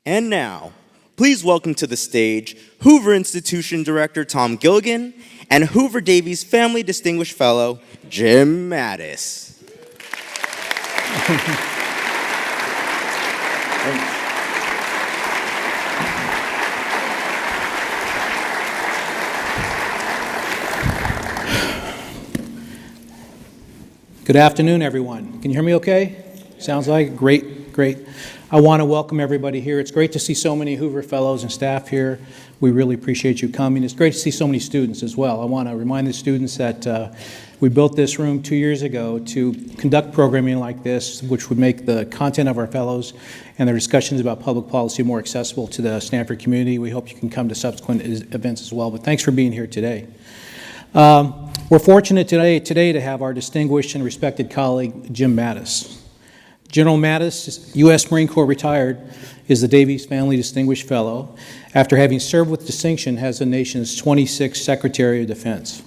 And now, please welcome to the stage Hoover Institution Director Tom Gilligan and Hoover Davies Family Distinguished Fellow Jim Mattis. Good afternoon, everyone. Can you hear me okay? Sounds like great. I want to welcome everybody here. It's great to see so many Hoover Fellows and staff here. We really appreciate you coming. It's great to see so many students as well. I want to remind the students that we built this room 2 years ago to conduct programming like this, which would make the content of our fellows and their discussions about public policy more accessible to the Stanford community. We hope you can come to subsequent events as well, but thanks for being here today. We're fortunate today to have our distinguished and respected colleague, Jim Mattis. General Mattis, U.S. Marine Corps retired, is the Davies Family Distinguished Fellow, after having served with distinction as the nation's 26th Secretary of Defense.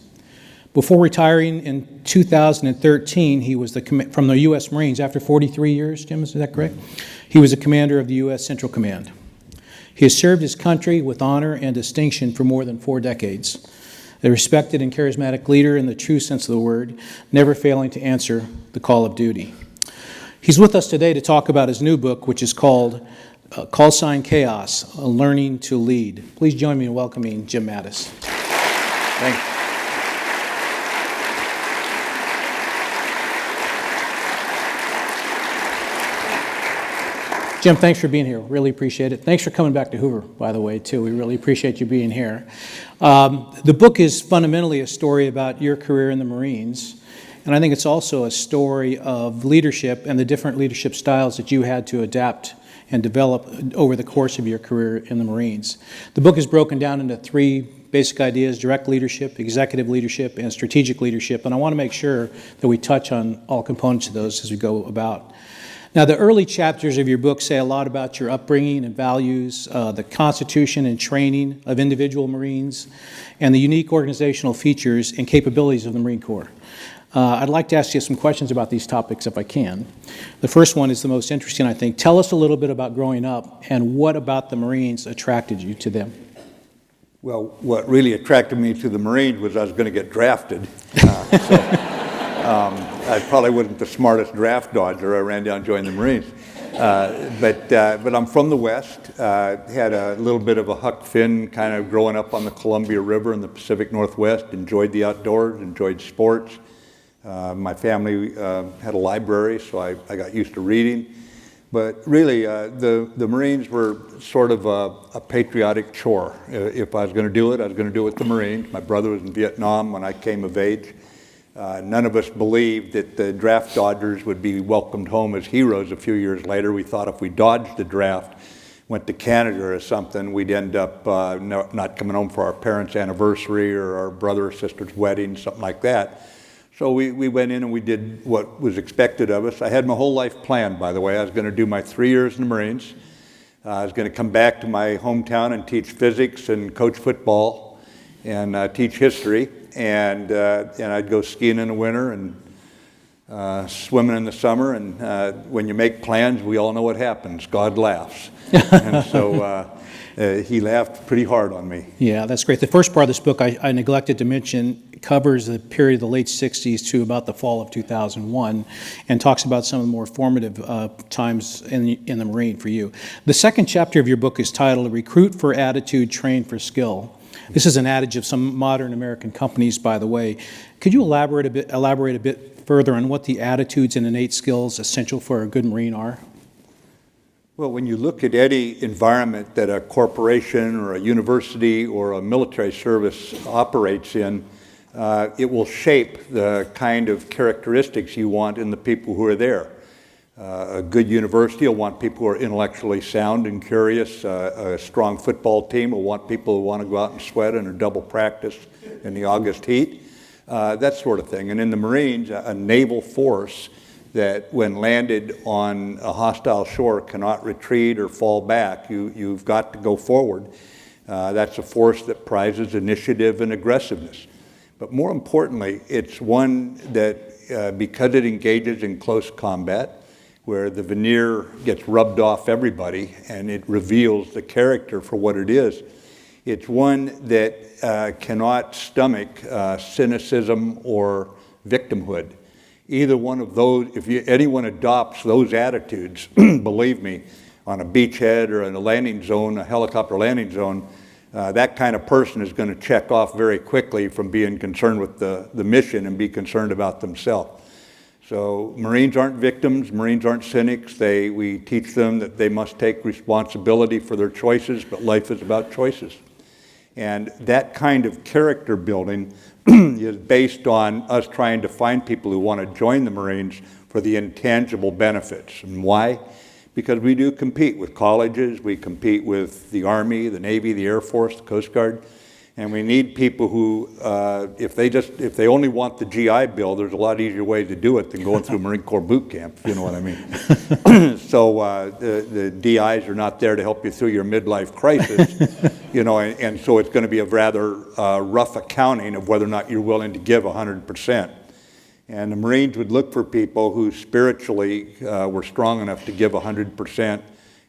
Before retiring in 2013, he was from the U.S. Marines. After 43 years, Jim, is that correct? He was a commander of the U.S. Central Command. He has served his country with honor and distinction for more than 4 decades. A respected and charismatic leader in the true sense of the word, never failing to answer the call of duty. He's with us today to talk about his new book, which is called Call Sign Chaos, Learning to Lead. Please join me in welcoming Jim Mattis. Thanks. Jim, thanks for being here. Really appreciate it. Thanks for coming back to Hoover, by the way, too. We really appreciate you being here. The book is fundamentally a story about your career in the Marines, and I think it's also a story of leadership and the different leadership styles that you had to adapt and develop over the course of your career in the Marines. The book is broken down into 3 basic ideas: direct leadership, executive leadership, and strategic leadership, and I want to make sure that we touch on all components of those as we go about. Now, the early chapters of your book say a lot about your upbringing and values, the constitution and training of individual Marines, and the unique organizational features and capabilities of the Marine Corps. I'd like to ask you some questions about these topics if I can. The first one is the most interesting, I think. Tell us a little bit about growing up and what about the Marines attracted you to them. Well, what really attracted me to the Marines was I was going to get drafted. I probably wasn't the smartest draft dodger. I ran down and joined the Marines. But I'm from the West. Had a little bit of a Huck Finn kind of growing up on the Columbia River in the Pacific Northwest. Enjoyed the outdoors, enjoyed sports. My family had a library, so I got used to reading. But really, the Marines were sort of a patriotic chore. If I was going to do it, I was going to do it with the Marines. My brother was in Vietnam when I came of age. None of us believed that the draft dodgers would be welcomed home as heroes a few years later. We thought if we dodged the draft, went to Canada or something, we'd end up not coming home for our parents' anniversary or our brother or sister's wedding, something like that. So we went in and we did what was expected of us. I had my whole life planned, by the way. I was going to do my 3 years in the Marines. I was going to come back to my hometown and teach physics and coach football and teach history. And I'd go skiing in the winter and swimming in the summer. And when you make plans, we all know what happens. God laughs. And so he laughed pretty hard on me. Yeah, that's great. The first part of this book I neglected to mention covers the period of the late 60s to about the fall of 2001 and talks about some of the more formative times in the Marine for you. The second chapter of your book is titled Recruit for Attitude, Train for Skill. This is an adage of some modern American companies, by the way. Could you elaborate a bit further on what the attitudes and innate skills essential for a good Marine are? Well, when you look at any environment that a corporation or a university or a military service operates in, it will shape the kind of characteristics you want in the people who are there. A good university will want people who are intellectually sound and curious. A strong football team will want people who want to go out and sweat in a double practice in the August heat, that sort of thing. And in the Marines, a naval force that when landed on a hostile shore cannot retreat or fall back. You've got to go forward. That's a force that prizes initiative and aggressiveness. But more importantly, it's one that, because it engages in close combat, where the veneer gets rubbed off everybody and it reveals the character for what it is. It's one that cannot stomach cynicism or victimhood. Either one of those, if anyone adopts those attitudes, believe me, on a beachhead or in a landing zone, a helicopter landing zone, that kind of person is going to check off very quickly from being concerned with the mission and be concerned about themselves. So Marines aren't victims, Marines aren't cynics. We teach them that they must take responsibility for their choices, but life is about choices. And that kind of character building is based on us trying to find people who want to join the Marines for the intangible benefits. And why? Because we do compete with colleges, we compete with the Army, the Navy, the Air Force, the Coast Guard, and we need people who, if they only want the GI Bill, there's a lot easier way to do it than going through Marine Corps boot camp, if you know what I mean. So the DIs are not there to help you through your midlife crisis, and so it's going to be a rather rough accounting of whether or not you're willing to give 100%. And the Marines would look for people who spiritually were strong enough to give 100%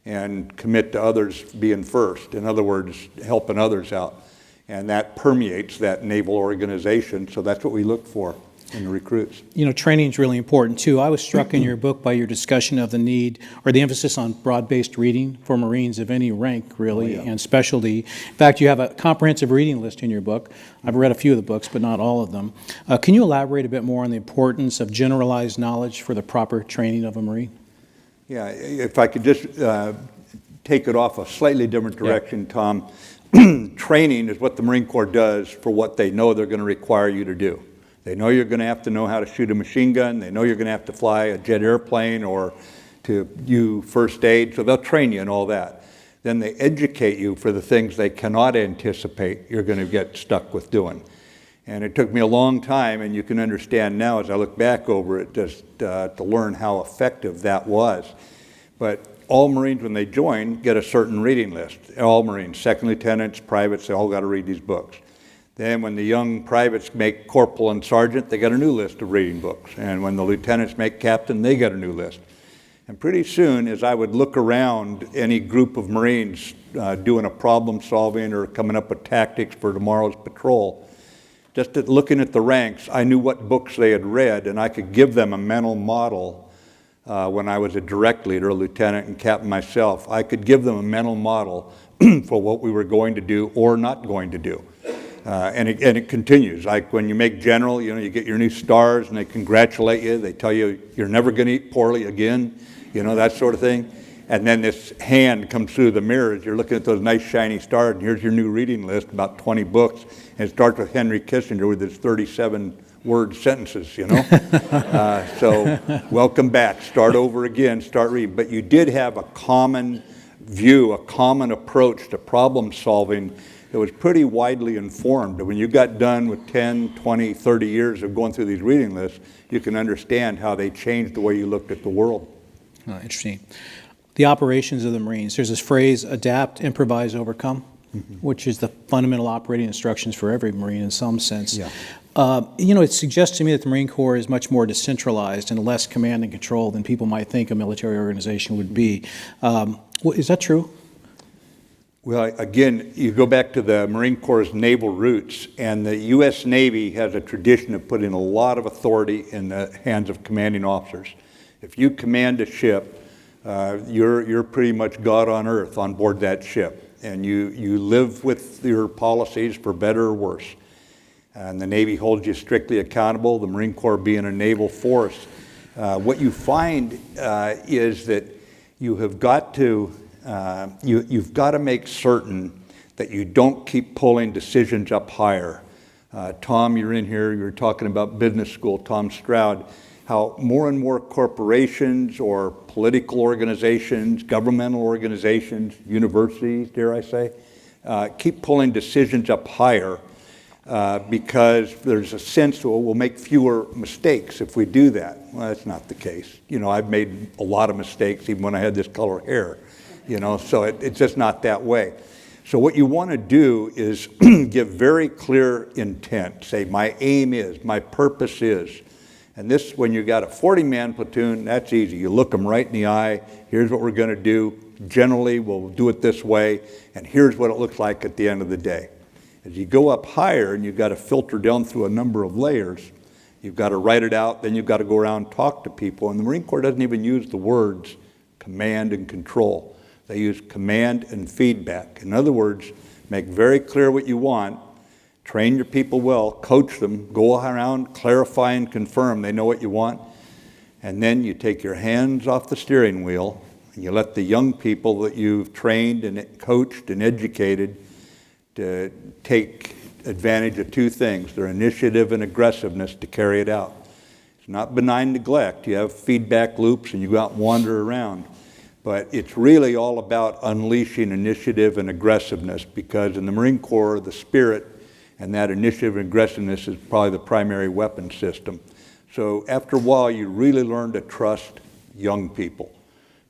and commit to others being first. In other words, helping others out. And that permeates that naval organization, so that's what we look for in the recruits. Training is really important too. I was struck in your book by your discussion of the need or the emphasis on broad-based reading for Marines of any rank, really, and specialty. In fact, you have a comprehensive reading list in your book. I've read a few of the books, but not all of them. Can you elaborate a bit more on the importance of generalized knowledge for the proper training of a Marine? Yeah, if I could just take it off a slightly different direction, Tom. Training is what the Marine Corps does for what they know they're going to require you to do. They know you're going to have to know how to shoot a machine gun. They know you're going to have to fly a jet airplane or to do first aid, so they'll train you in all that. Then they educate you for the things they cannot anticipate you're going to get stuck with doing. And it took me a long time, and you can understand now as I look back over it, just to learn how effective that was. But all Marines, when they join, get a certain reading list. All Marines, second lieutenants, privates, they all got to read these books. Then when the young privates make corporal and sergeant, they got a new list of reading books. And when the lieutenants make captain, they got a new list. And pretty soon, as I would look around any group of Marines doing a problem solving or coming up with tactics for tomorrow's patrol, just looking at the ranks, I knew what books they had read, and I could give them a mental model. When I was a direct leader, a lieutenant and captain myself, I could give them a mental model for what we were going to do or not going to do. And it continues. Like when you make general, you get your new stars and they congratulate you. They tell you you're never going to eat poorly again, that sort of thing. And then this hand comes through the mirrors. You're looking at those nice shiny stars, and here's your new reading list, about 20 books. And it starts with Henry Kissinger with his 37-word sentences, So welcome back, start over again, start reading. But you did have a common view, a common approach to problem solving that was pretty widely informed. When you got done with 10, 20, 30 years of going through these reading lists, you can understand how they changed the way you looked at the world. Interesting. The operations of the Marines, there's this phrase, adapt, improvise, overcome, which is the fundamental operating instructions for every Marine in some sense. Yeah. It suggests to me that the Marine Corps is much more decentralized and less command and control than people might think a military organization would be. Is that true? Well, again, you go back to the Marine Corps' naval roots, and the U.S. Navy has a tradition of putting a lot of authority in the hands of commanding officers. If you command a ship, you're pretty much God on earth on board that ship, and you live with your policies for better or worse. And the Navy holds you strictly accountable, the Marine Corps being a naval force. What you find is that you have got to you've got to make certain that you don't keep pulling decisions up higher. Tom, you're in here, you're talking about business school, Tom Stroud, how more and more corporations or political organizations, governmental organizations, universities, dare I say, keep pulling decisions up higher because there's a sense that we'll make fewer mistakes if we do that. Well, that's not the case. I've made a lot of mistakes even when I had this color hair, so it's just not that way. So what you want to do is give very clear intent. Say, my aim is, my purpose is, And this, when you got a 40-man platoon, that's easy. You look them right in the eye. Here's what we're going to do. Generally, we'll do it this way, and here's what it looks like at the end of the day. As you go up higher and you've got to filter down through a number of layers, you've got to write it out, then you've got to go around and talk to people. And the Marine Corps doesn't even use the words command and control. They use command and feedback. In other words, make very clear what you want, train your people well, coach them, go around, clarify and confirm they know what you want, and then you take your hands off the steering wheel and you let the young people that you've trained and coached and educated to take advantage of two things, their initiative and aggressiveness to carry it out. It's not benign neglect. You have feedback loops and you go out and wander around. But it's really all about unleashing initiative and aggressiveness, because in the Marine Corps, the spirit and that initiative and aggressiveness is probably the primary weapon system. So after a while, you really learn to trust young people.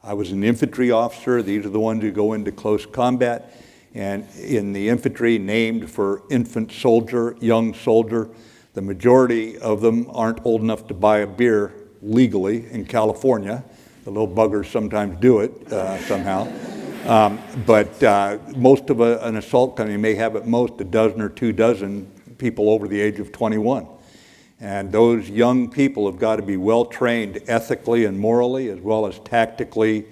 I was an infantry officer. These are the ones who go into close combat. And in the infantry, named for infant soldier, young soldier, the majority of them aren't old enough to buy a beer legally in California. The little buggers sometimes do it somehow. But most of an assault company may have at most a dozen or 2 dozen people over the age of 21. And those young people have got to be well trained ethically and morally, as well as tactically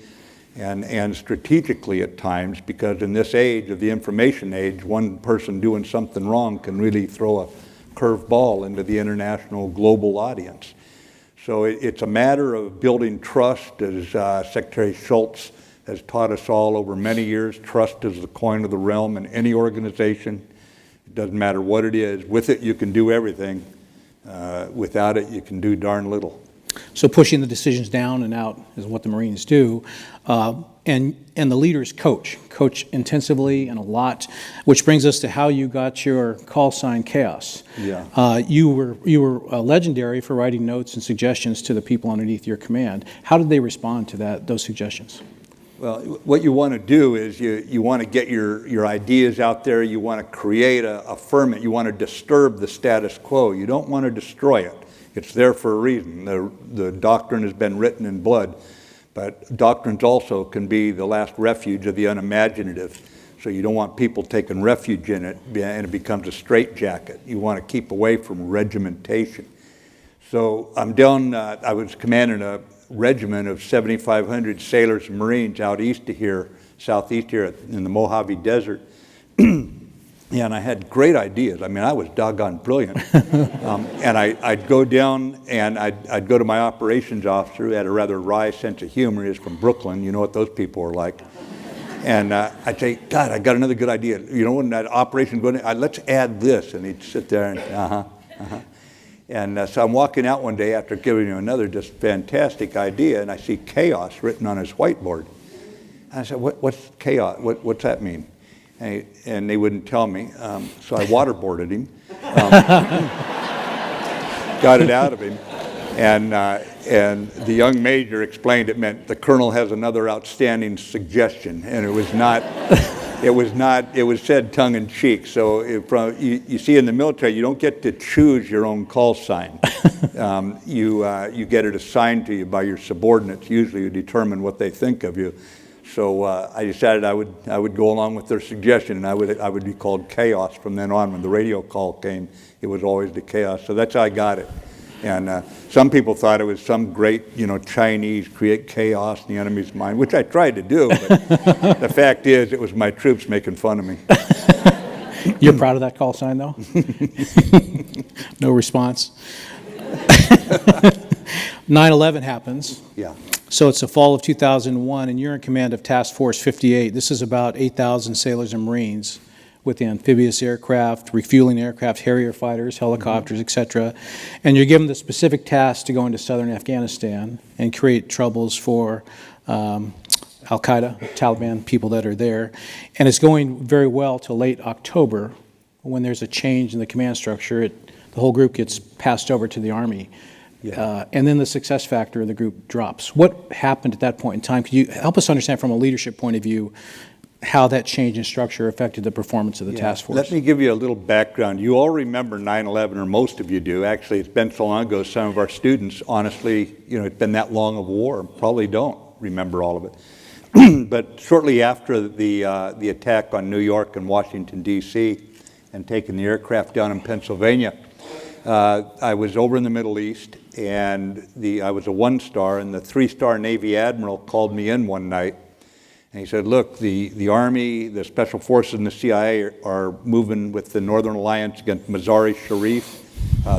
and strategically at times, because in this age of the information age, one person doing something wrong can really throw a curved ball into the international global audience. So it's a matter of building trust, as Secretary Schultz has taught us all over many years. Trust is the coin of the realm in any organization. It doesn't matter what it is. With it, you can do everything. Without it, you can do darn little. So pushing the decisions down and out is what the Marines do. And the leaders coach intensively and a lot, which brings us to how you got your call sign Chaos. Yeah. You were legendary for writing notes and suggestions to the people underneath your command. How did they respond to those suggestions? Well, what you want to do is you want to get your ideas out there. You want to create a ferment. You want to disturb the status quo. You don't want to destroy it. It's there for a reason. The doctrine has been written in blood, but doctrines also can be the last refuge of the unimaginative. So you don't want people taking refuge in it and it becomes a straitjacket. You want to keep away from regimentation. So I'm down, I was commanding a regiment of 7,500 sailors and Marines out east of here, southeast here in the Mojave Desert. And I had great ideas. I mean, I was doggone brilliant. And I'd go down and I'd go to my operations officer, who had a rather wry sense of humor. He's from Brooklyn. You know what those people are like. And I'd say, God, I got another good idea. You know, when that operation going in, let's add this. And he'd sit there and, And so I'm walking out one day after giving him another just fantastic idea, and I see chaos written on his whiteboard. And I said, what's chaos? What's that mean? And they wouldn't tell me, so I waterboarded him, got it out of him, and the young major explained it meant the colonel has another outstanding suggestion, and it was said tongue in cheek. So you see, in the military, you don't get to choose your own call sign. You get it assigned to you by your subordinates, usually, who determine what they think of you. So I decided I would go along with their suggestion, and I would be called Chaos from then on. When the radio call came, it was always the Chaos. So that's how I got it. And some people thought it was some great, Chinese create chaos in the enemy's mind, which I tried to do. But the fact is, it was my troops making fun of me. You're proud of that call sign, though? No response. 9/11 happens. Yeah. So it's the fall of 2001, and you're in command of Task Force 58. This is about 8,000 sailors and Marines with the amphibious aircraft, refueling aircraft, Harrier fighters, helicopters, etc. And you're given the specific task to go into southern Afghanistan and create troubles for Al-Qaeda, Taliban, people that are there. And it's going very well till late October, when there's a change in the command structure. The whole group gets passed over to the Army. Yeah. And then the success factor of the group drops. What happened at that point in time? Could you help us understand from a leadership point of view how that change in structure affected the performance of the task force. Let me give you a little background. You all remember 9/11, or most of you do. Actually, it's been so long ago, some of our students, honestly, it's been that long of war, probably don't remember all of it. But shortly after the attack on New York and Washington, D.C., and taking the aircraft down in Pennsylvania, I was over in the Middle East, and I was a 1-star, and the 3-star Navy admiral called me in one night, and he said, look, the Army, the Special Forces, and the CIA are moving with the Northern Alliance against Mazar-i-Sharif.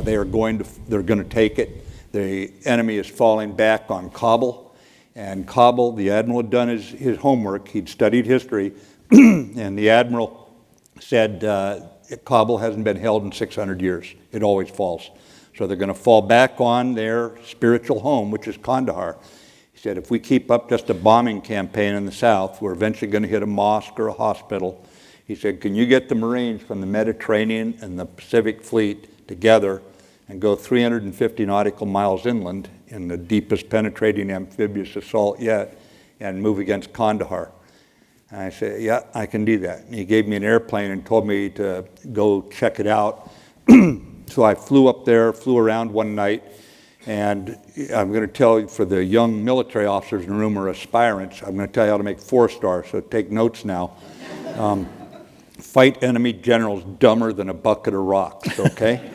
They're going to take it. The enemy is falling back on Kabul. And Kabul, the admiral had done his homework. He'd studied history. And the admiral said, Kabul hasn't been held in 600 years. It always falls. So they're going to fall back on their spiritual home, which is Kandahar. He said, if we keep up just a bombing campaign in the south, we're eventually going to hit a mosque or a hospital. He said, can you get the Marines from the Mediterranean and the Pacific Fleet together and go 350 nautical miles inland in the deepest penetrating amphibious assault yet and move against Kandahar? And I said, yeah, I can do that. And he gave me an airplane and told me to go check it out. So I flew up there, flew around one night, and I'm going to tell you, for the young military officers in the room or aspirants, I'm going to tell you how to make 4-stars, so take notes now. Fight enemy generals dumber than a bucket of rocks, okay?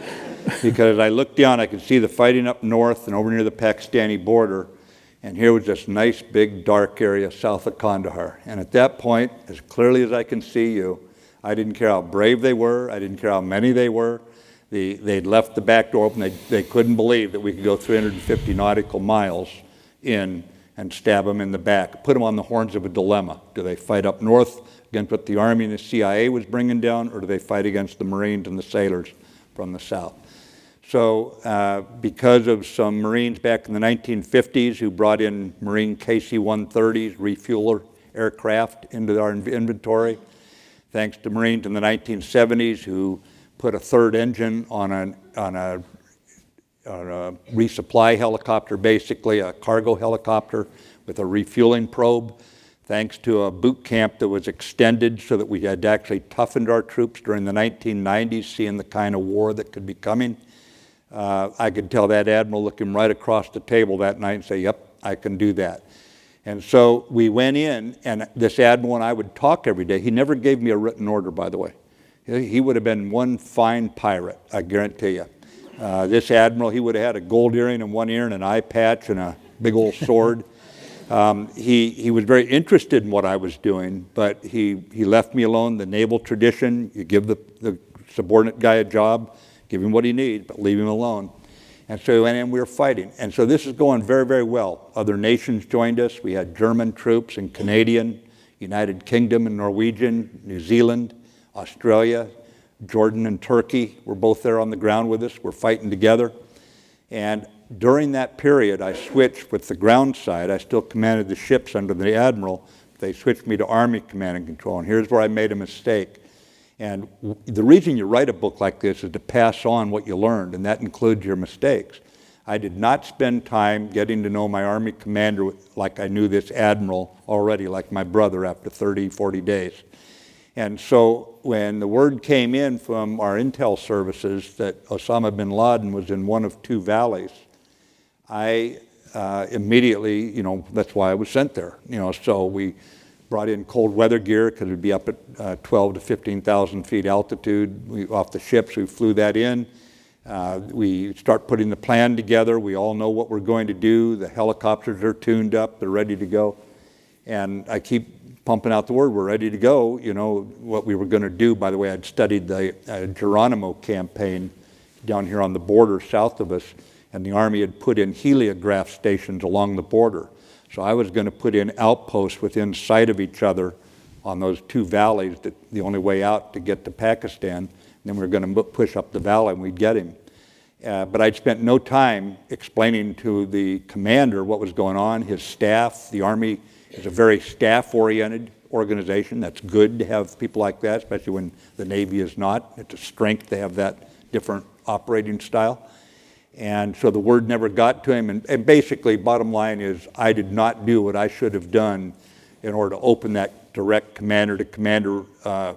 Because I looked down, I could see the fighting up north and over near the Pakistani border, and here was this nice, big, dark area south of Kandahar. And at that point, as clearly as I can see you, I didn't care how brave they were, I didn't care how many they were. They'd left the back door open. They couldn't believe that we could go 350 nautical miles in and stab them in the back, put them on the horns of a dilemma. Do they fight up north against what the Army and the CIA was bringing down, or do they fight against the Marines and the sailors from the south? So because of some Marines back in the 1950s who brought in Marine KC-130s, refueler aircraft into our inventory, thanks to Marines in the 1970s who put a third engine on a resupply helicopter, basically a cargo helicopter with a refueling probe, thanks to a boot camp that was extended so that we had actually toughened our troops during the 1990s, seeing the kind of war that could be coming. I could tell that admiral looking right across the table that night and say, yep, I can do that. And so we went in, and this admiral and I would talk every day. He never gave me a written order, by the way. He would have been one fine pirate, I guarantee you. This admiral, he would have had a gold earring in one ear and an eye patch and a big old sword. He was very interested in what I was doing, but he left me alone. The naval tradition, you give the subordinate guy a job, give him what he needs, but leave him alone. And so we went in, we were fighting. And so this is going very, very well. Other nations joined us. We had German troops and Canadian, United Kingdom and Norwegian, New Zealand, Australia, Jordan and Turkey were both there on the ground with us. We're fighting together. And during that period, I switched with the ground side. I still commanded the ships under the admiral. They switched me to Army command and control. And here's where I made a mistake. And the reason you write a book like this is to pass on what you learned, and that includes your mistakes. I did not spend time getting to know my Army commander like I knew this admiral already, like my brother, after 30, 40 days. And so when the word came in from our intel services that Osama bin Laden was in one of 2 valleys, I immediately, that's why I was sent there. So we brought in cold weather gear because we'd be up at 12 to 15,000 feet altitude. Off the ships, we flew that in. We start putting the plan together. We all know what we're going to do. The helicopters are tuned up. They're ready to go. And I keep pumping out the word, we're ready to go. What we were going to do, by the way, I'd studied the Geronimo campaign down here on the border south of us, and the Army had put in heliograph stations along the border. So I was going to put in outposts within sight of each other on those 2 valleys, the only way out to get to Pakistan. And then we were going to push up the valley and we'd get him. But I'd spent no time explaining to the commander what was going on, his staff. The Army is a very staff-oriented organization. That's good to have people like that, especially when the Navy is not. It's a strength to have that different operating style. And so the word never got to him. And basically, bottom line is, I did not do what I should have done in order to open that direct commander-to-commander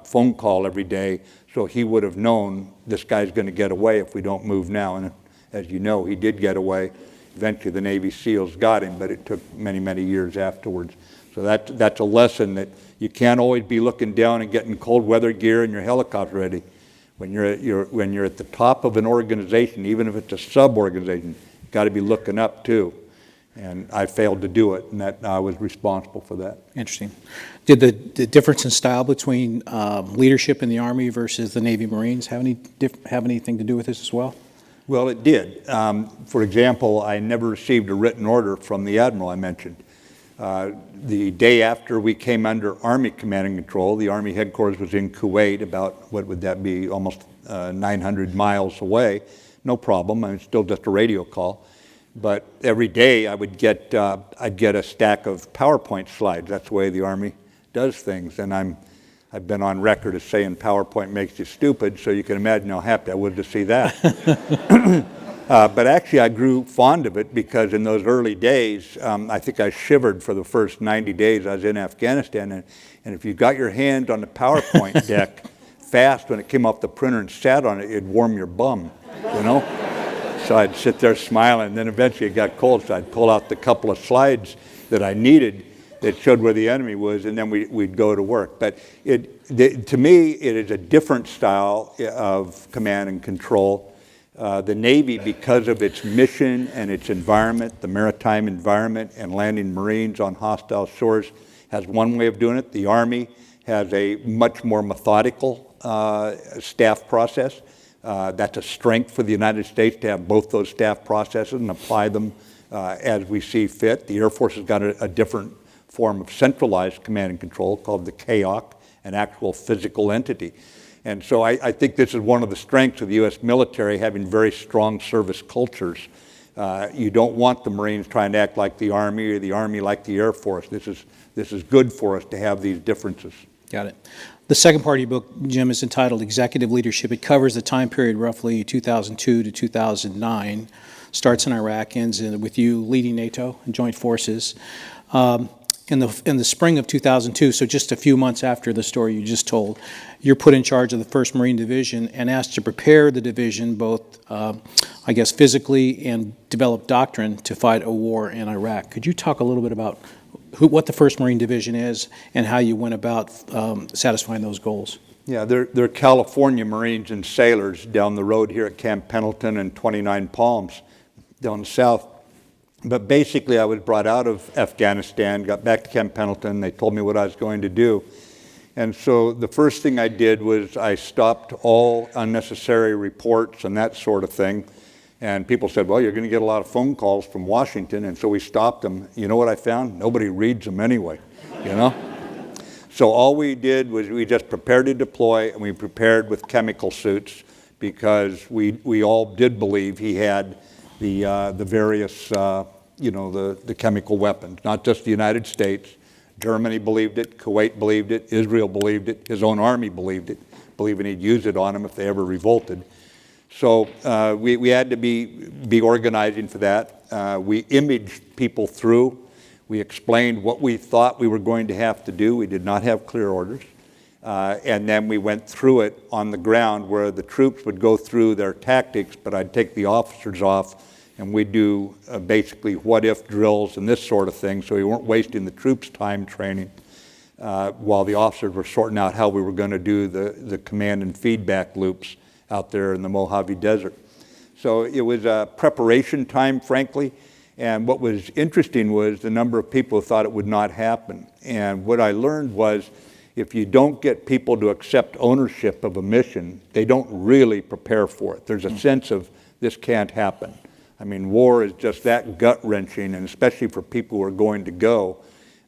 phone call every day, so he would have known this guy's going to get away if we don't move now. And as you know, he did get away. Eventually the Navy SEALs got him, but it took many, many years afterwards. So that's a lesson that you can't always be looking down and getting cold weather gear and your helicopter ready. When you're at the top of an organization, even if it's a sub-organization, you've got to be looking up too. And I failed to do it, and that I was responsible for that. Interesting. Did the difference in style between leadership in the Army versus the Navy Marines have anything to do with this as well? Well, it did. For example, I never received a written order from the Admiral I mentioned. The day after we came under Army command and control, the Army headquarters was in Kuwait, about, what would that be, almost 900 miles away. No problem, I mean, still just a radio call. But every day I would get, I'd get a stack of PowerPoint slides. That's the way the Army does things. And I've been on record as saying PowerPoint makes you stupid, so you can imagine how happy I was to see that. But actually I grew fond of it because in those early days, I think I shivered for the first 90 days I was in Afghanistan. And if you got your hands on the PowerPoint deck fast when it came off the printer and sat on it, it'd warm your bum, you know? So I'd sit there smiling, and then eventually it got cold, so I'd pull out the couple of slides that I needed that showed where the enemy was, and then we'd go to work. But to me, it is a different style of command and control. The Navy, because of its mission and its environment, the maritime environment and landing Marines on hostile shores, has one way of doing it. The Army has a much more methodical staff process. That's a strength for the United States to have both those staff processes and apply them as we see fit. The Air Force has got a different form of centralized command and control called the CAOC, an actual physical entity. And so I think this is one of the strengths of the U.S. military, having very strong service cultures. You don't want the Marines trying to act like the Army or the Army like the Air Force. This is good for us to have these differences. Got it. The second part of your book, Jim, is entitled Executive Leadership. It covers the time period roughly 2002 to 2009, starts in Iraq, ends with you leading NATO and joint forces. In the spring of 2002, so just a few months after the story you just told, you're put in charge of the 1st Marine Division and asked to prepare the division both, I guess, physically and develop doctrine to fight a war in Iraq. Could you talk a little bit about what the 1st Marine Division is and how you went about satisfying those goals? Yeah, they're California Marines and sailors down the road here at Camp Pendleton and 29 Palms down south. But basically I was brought out of Afghanistan, got back to Camp Pendleton, they told me what I was going to do. And so the first thing I did was I stopped all unnecessary reports and that sort of thing. And people said, well, you're going to get a lot of phone calls from Washington, and so we stopped them. You know what I found? Nobody reads them anyway, you know? So all we did was we just prepared to deploy, and we prepared with chemical suits because we all did believe he had the various, the chemical weapons, not just the United States. Germany believed it, Kuwait believed it, Israel believed it, his own army believed it, believing he'd use it on them if they ever revolted. So we had to be organizing for that. We imaged people through. We explained what we thought we were going to have to do. We did not have clear orders. And then we went through it on the ground where the troops would go through their tactics, but I'd take the officers off and we'd do basically what-if drills and this sort of thing, so we weren't wasting the troops' time training while the officers were sorting out how we were going to do the command and feedback loops out there in the Mojave Desert. So it was a preparation time, frankly, and what was interesting was the number of people who thought it would not happen. And what I learned was if you don't get people to accept ownership of a mission, they don't really prepare for it. There's a sense of this can't happen. I mean, war is just that gut-wrenching, and especially for people who are going to go.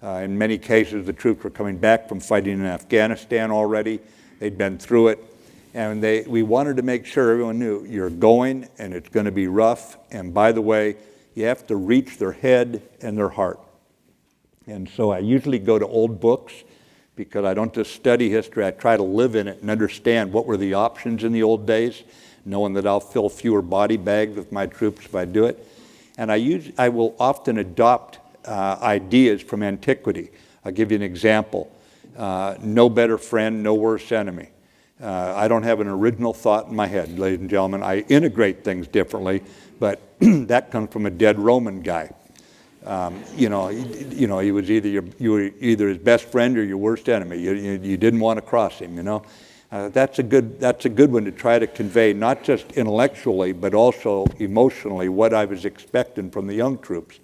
In many cases, the troops were coming back from fighting in Afghanistan already. They'd been through it. And we wanted to make sure everyone knew you're going and it's going to be rough. And by the way, you have to reach their head and their heart. And so I usually go to old books because I don't just study history, I try to live in it and understand what were the options in the old days, knowing that I'll fill fewer body bags with my troops if I do it. And I will often adopt ideas from antiquity. I'll give you an example. No better friend, no worse enemy. I don't have an original thought in my head, ladies and gentlemen. I integrate things differently, but that comes from a dead Roman guy. He was you were either his best friend or your worst enemy. You didn't want to cross him. That's a good one to try to convey, not just intellectually but also emotionally, what I was expecting from the young troops.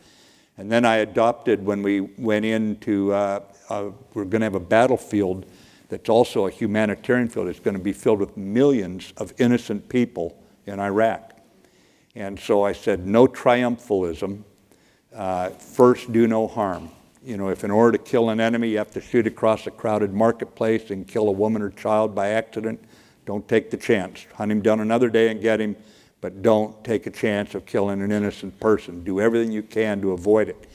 And then I adopted, when we went into, we're going to have a battlefield that's also a humanitarian field. It's going to be filled with millions of innocent people in Iraq. And so I said, no triumphalism. First, do no harm. If in order to kill an enemy, you have to shoot across a crowded marketplace and kill a woman or child by accident, don't take the chance. Hunt him down another day and get him, but don't take a chance of killing an innocent person. Do everything you can to avoid it.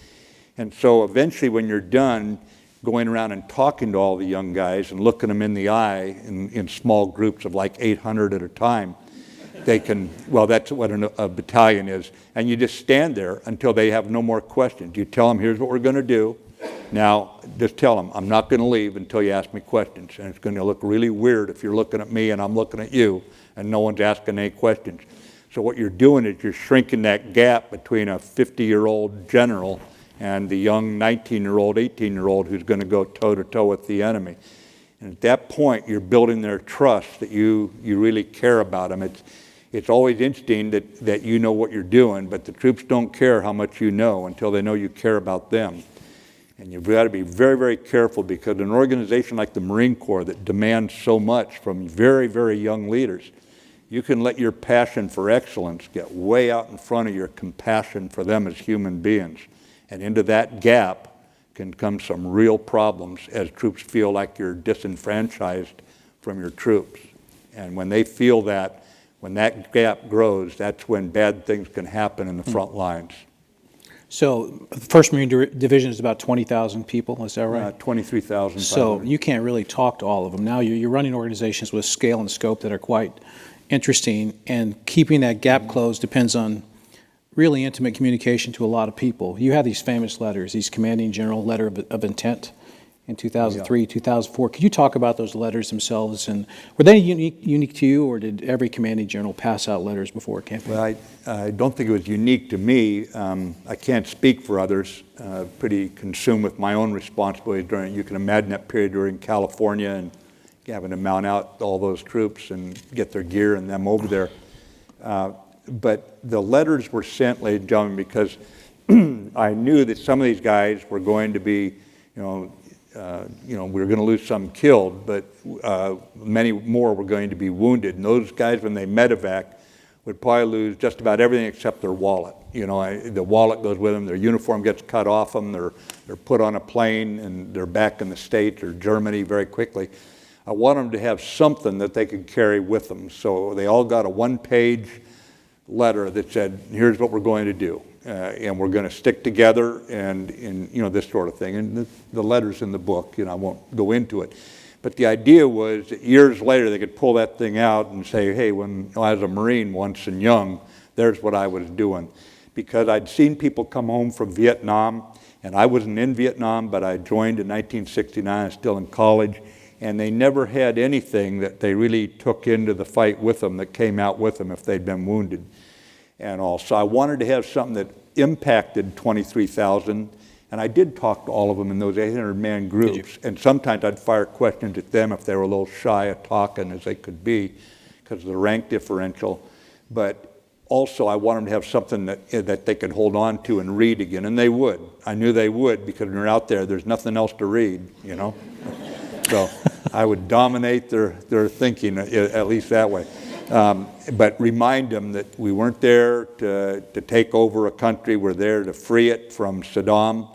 And so eventually when you're done going around and talking to all the young guys and looking them in the eye in small groups of like 800 at a time, that's what a battalion is. And you just stand there until they have no more questions. You tell them, here's what we're going to do. Now, just tell them, I'm not going to leave until you ask me questions. And it's going to look really weird if you're looking at me and I'm looking at you and no one's asking any questions. So what you're doing is you're shrinking that gap between a 50-year-old general and the young 19-year-old, 18-year-old who's going to go toe-to-toe with the enemy. And at that point, you're building their trust that you really care about them. It's always interesting that you know what you're doing, but the troops don't care how much you know until they know you care about them. And you've got to be very, very careful, because an organization like the Marine Corps that demands so much from very, very young leaders, you can let your passion for excellence get way out in front of your compassion for them as human beings. And into that gap can come some real problems as troops feel like you're disenfranchised from your troops. And when they feel that, when that gap grows, that's when bad things can happen in the front lines. So the 1st Marine Division is about 20,000 people, is that right? 23,000. So you can't really talk to all of them. Now you're running organizations with scale and scope that are quite interesting, and keeping that gap closed depends on really intimate communication to a lot of people. You have these famous letters, these commanding general letter of intent in 2003, 2004. Could you talk about those letters themselves, and were they unique to you, or did every commanding general pass out letters before a campaign? Well, I don't think it was unique to me. I can't speak for others. Pretty consumed with my own responsibilities during, you can imagine that period during California and having to mount out all those troops and get their gear and them over there. But the letters were sent, ladies and gentlemen, because I knew that some of these guys were going to be, we were going to lose some killed, but many more were going to be wounded. And those guys, when they medevac, would probably lose just about everything except their wallet. The wallet goes with them. Their uniform gets cut off them. They're put on a plane and they're back in the States or Germany very quickly. I want them to have something that they could carry with them. So they all got a one-page letter that said, here's what we're going to do. And we're going to stick together and this sort of thing. And the letter's in the book, I won't go into it. But the idea was that years later they could pull that thing out and say, hey, when I was a Marine once and young, there's what I was doing. Because I'd seen people come home from Vietnam, and I wasn't in Vietnam, but I joined in 1969, I was still in college, and they never had anything that they really took into the fight with them that came out with them if they'd been wounded and all. So I wanted to have something that impacted 23,000, and I did talk to all of them in those 800-man groups. And sometimes I'd fire questions at them if they were a little shy of talking, as they could be because of the rank differential. But also I wanted them to have something that they could hold on to and read again, and they would. I knew they would, because when you're out there's nothing else to read, So I would dominate their thinking, at least that way. But remind them that we weren't there to take over a country. We're there to free it from Saddam.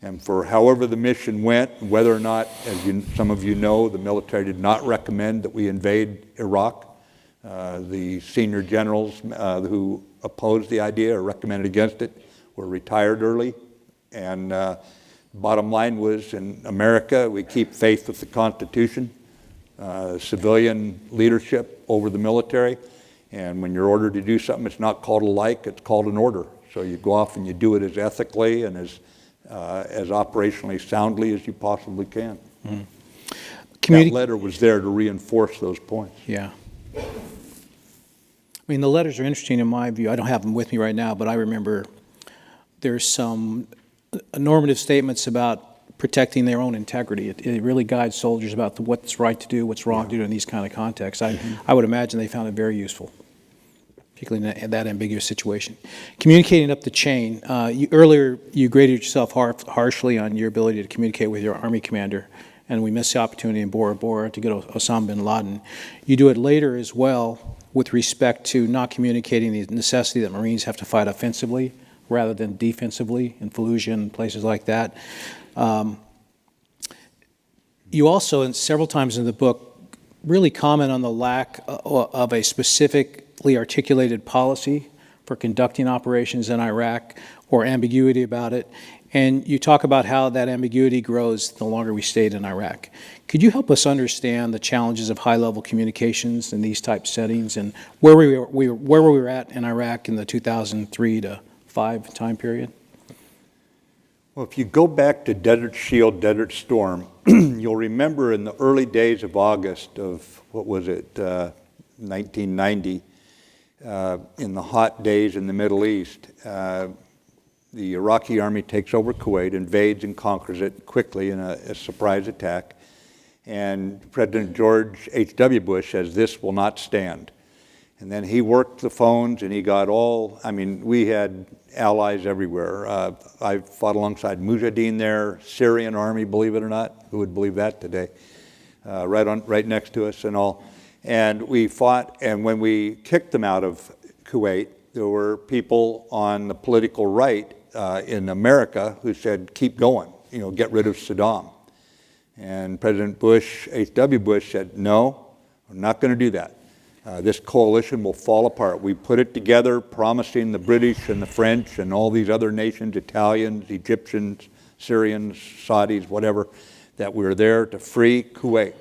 And for however the mission went, whether or not, as some of you know, the military did not recommend that we invade Iraq. The senior generals who opposed the idea or recommended against it were retired early. And bottom line was, in America, we keep faith with the Constitution, civilian leadership over the military. And when you're ordered to do something, it's not called a like, it's called an order. So you go off and you do it as ethically and as operationally soundly as you possibly can. that letter was there to reinforce those points. Yeah. I mean, the letters are interesting in my view. I don't have them with me right now, but I remember there's some normative statements about protecting their own integrity. It really guides soldiers about what's right to do, what's wrong to do in these kind of contexts. I would imagine they found it very useful, particularly in that ambiguous situation. Communicating up the chain. Earlier, you graded yourself harshly on your ability to communicate with your Army commander, and we missed the opportunity in Bora Bora to get Osama bin Laden. You do it later as well with respect to not communicating the necessity that Marines have to fight offensively rather than defensively in Fallujah and places like that. You also, and several times in the book, really comment on the lack of a specifically articulated policy for conducting operations in Iraq or ambiguity about it. And you talk about how that ambiguity grows the longer we stayed in Iraq. Could you help us understand the challenges of high-level communications in these type settings and where we were at in Iraq in the 2003 to 5 time period? Well, if you go back to Desert Shield, Desert Storm, you'll remember in the early days of August of, 1990, in the hot days in the Middle East, the Iraqi army takes over Kuwait, invades and conquers it quickly in a surprise attack. And President George H.W. Bush says, "This will not stand." And then he worked the phones and he got we had allies everywhere. I fought alongside Mujahideen there, Syrian army, believe it or not. Who would believe that today? Right next to us and all. And we fought, and when we kicked them out of Kuwait, there were people on the political right in America who said, "Keep going, get rid of Saddam." And President Bush, H.W. Bush said, "No, we're not going to do that. This coalition will fall apart." We put it together, promising the British and the French and all these other nations, Italians, Egyptians, Syrians, Saudis, whatever, that we were there to free Kuwait.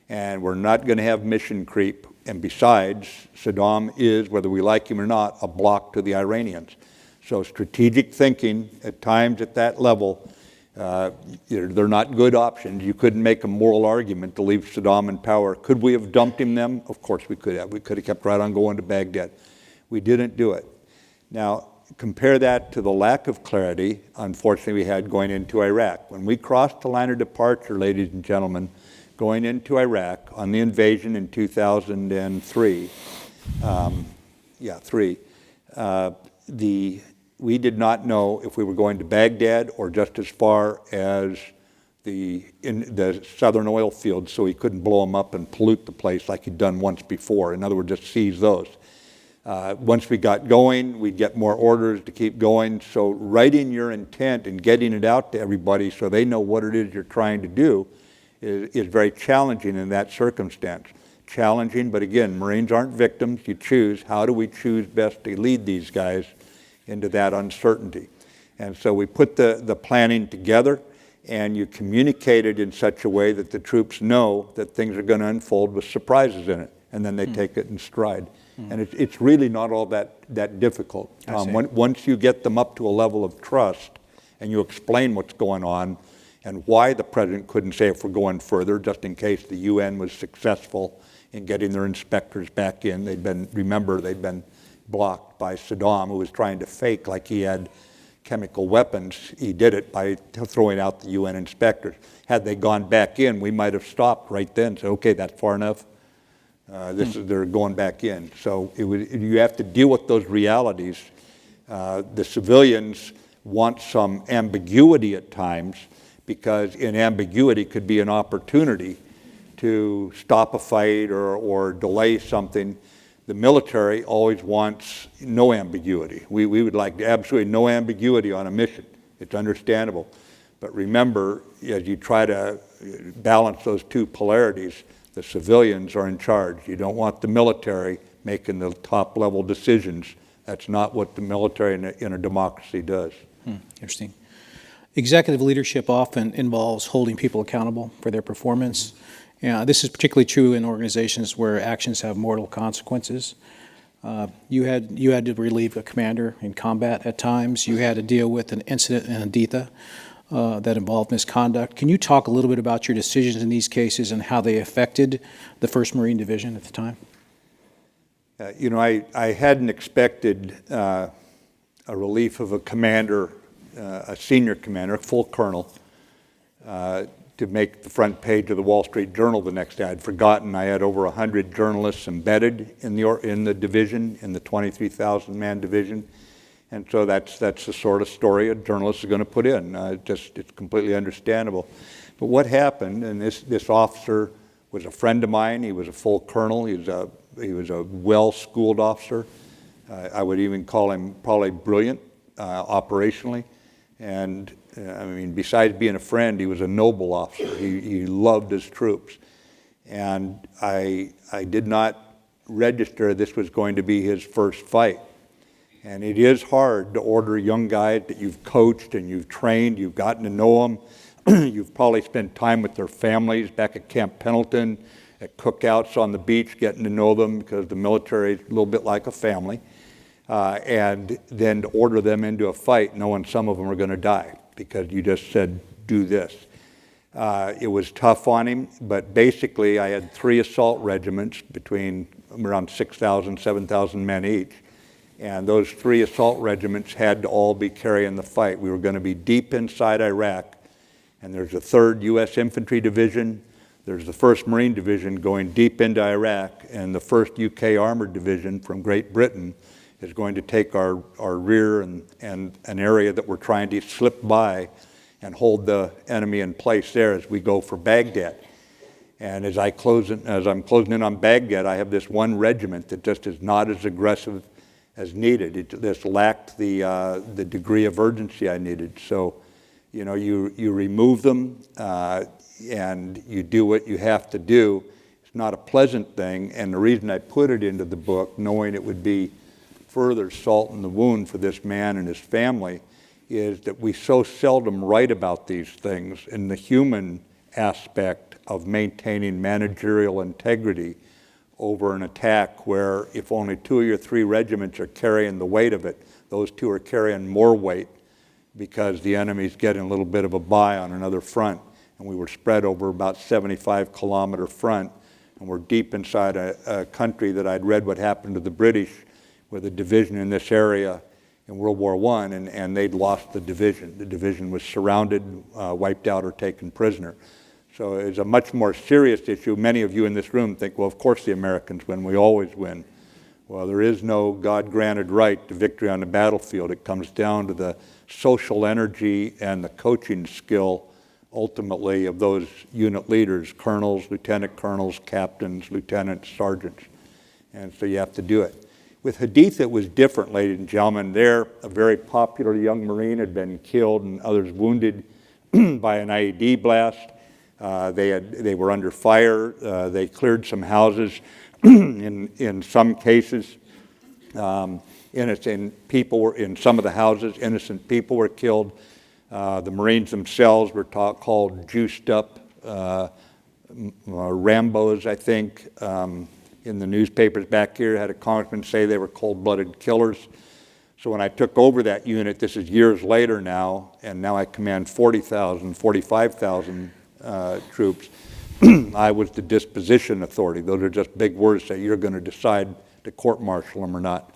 And we're not going to have mission creep. And besides, Saddam is, whether we like him or not, a block to the Iranians. So strategic thinking at times at that level, they're not good options. You couldn't make a moral argument to leave Saddam in power. Could we have dumped him then? Of course we could have. We could have kept right on going to Baghdad. We didn't do it. Now, compare that to the lack of clarity, unfortunately, we had going into Iraq. When we crossed the line of departure, ladies and gentlemen, going into Iraq on the invasion in 2003, we did not know if we were going to Baghdad or just as far as the southern oil fields, so he couldn't blow them up and pollute the place like he'd done once before. In other words, just seize those. Once we got going, we'd get more orders to keep going. So writing your intent and getting it out to everybody so they know what it is you're trying to do is very challenging in that circumstance. Challenging, but again, Marines aren't victims. You choose. How do we choose best to lead these guys into that uncertainty? And so we put the planning together, and you communicate it in such a way that the troops know that things are going to unfold with surprises in it, and then they take it in stride. And it's really not all that difficult. Once you get them up to a level of trust and you explain what's going on and why the president couldn't say if we're going further, just in case the UN was successful in getting their inspectors back in. They'd been blocked by Saddam, who was trying to fake like he had chemical weapons. He did it by throwing out the UN inspectors. Had they gone back in, we might have stopped right then. So, okay, that's far enough. They're going back in. So you have to deal with those realities. The civilians want some ambiguity at times, because in ambiguity could be an opportunity to stop a fight or delay something. The military always wants no ambiguity. We would like absolutely no ambiguity on a mission. It's understandable. But remember, as you try to balance those two polarities, the civilians are in charge. You don't want the military making the top level decisions. That's not what the military in a democracy does. Interesting. Executive leadership often involves holding people accountable for their performance. This is particularly true in organizations where actions have mortal consequences. You had to relieve a commander in combat at times. You had to deal with an incident in Haditha. that involved misconduct. Can you talk a little bit about your decisions in these cases and how they affected the 1st Marine Division at the time? I hadn't expected a relief of a commander, a senior commander, a full colonel, to make the front page of the Wall Street Journal the next day. I'd forgotten I had over 100 journalists embedded in the division, in the 23,000-man division. And so that's the sort of story a journalist is going to put in. It's completely understandable. But what happened, and this officer was a friend of mine. He was a full colonel. He was a well-schooled officer. I would even call him probably brilliant operationally. And besides being a friend, he was a noble officer. He loved his troops. And I did not register this was going to be his first fight. And it is hard to order young guys that you've coached and you've trained, you've gotten to know them. You've probably spent time with their families back at Camp Pendleton, at cookouts on the beach, getting to know them because the military is a little bit like a family. And then to order them into a fight knowing some of them are going to die because you just said, do this. It was tough on him, but basically I had 3 assault regiments between around 6,000, 7,000 men each. And those 3 assault regiments had to all be carrying the fight. We were going to be deep inside Iraq, and there's a 3rd U.S. Infantry Division. There's the 1st Marine Division going deep into Iraq, and the 1st UK Armored Division from Great Britain is going to take our rear and an area that we're trying to slip by and hold the enemy in place there as we go for Baghdad. And as I'm closing in on Baghdad, I have this one regiment that just is not as aggressive as needed. It just lacked the degree of urgency I needed. So, you remove them and you do what you have to do. It's not a pleasant thing, and the reason I put it into the book, knowing it would be further salt in the wound for this man and his family, is that we so seldom write about these things in the human aspect of maintaining managerial integrity over an attack where if only 2 or 3 regiments are carrying the weight of it, those 2 are carrying more weight because the enemy's getting a little bit of a buy on another front. And we were spread over about 75-kilometer front, and we're deep inside a country that I'd read what happened to the British with a division in this area in World War I, and they'd lost the division. The division was surrounded, wiped out, or taken prisoner. So it's a much more serious issue. Many of you in this room think, well, of course the Americans win. We always win. Well, there is no God-granted right to victory on the battlefield. It comes down to the social energy and the coaching skill, ultimately, of those unit leaders, colonels, lieutenant colonels, captains, lieutenants, sergeants. And so you have to do it. With Haditha, it was different, ladies and gentlemen. There, a very popular young Marine had been killed and others wounded by an IED blast. They were under fire. They cleared some houses. In some cases, people were in some of the houses. Innocent people were killed. The Marines themselves were called juiced up Rambos, I think. In the newspapers back here, had a congressman say they were cold-blooded killers. So when I took over that unit, this is years later now, and now I command 45,000 troops. I was the disposition authority. Those are just big words to say you're going to decide to court-martial them or not.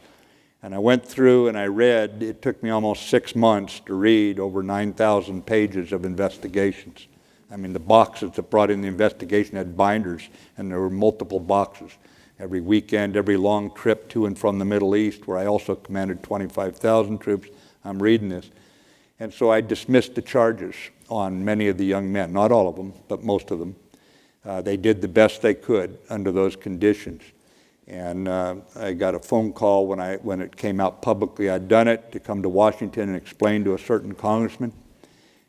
And I went through and I read, it took me almost 6 months to read over 9,000 pages of investigations. I mean, the boxes that brought in the investigation had binders, and there were multiple boxes. Every weekend, every long trip to and from the Middle East, where I also commanded 25,000 troops, I'm reading this. And so I dismissed the charges on many of the young men, not all of them, but most of them. They did the best they could under those conditions. And I got a phone call when it came out publicly I'd done it, to come to Washington and explain to a certain congressman.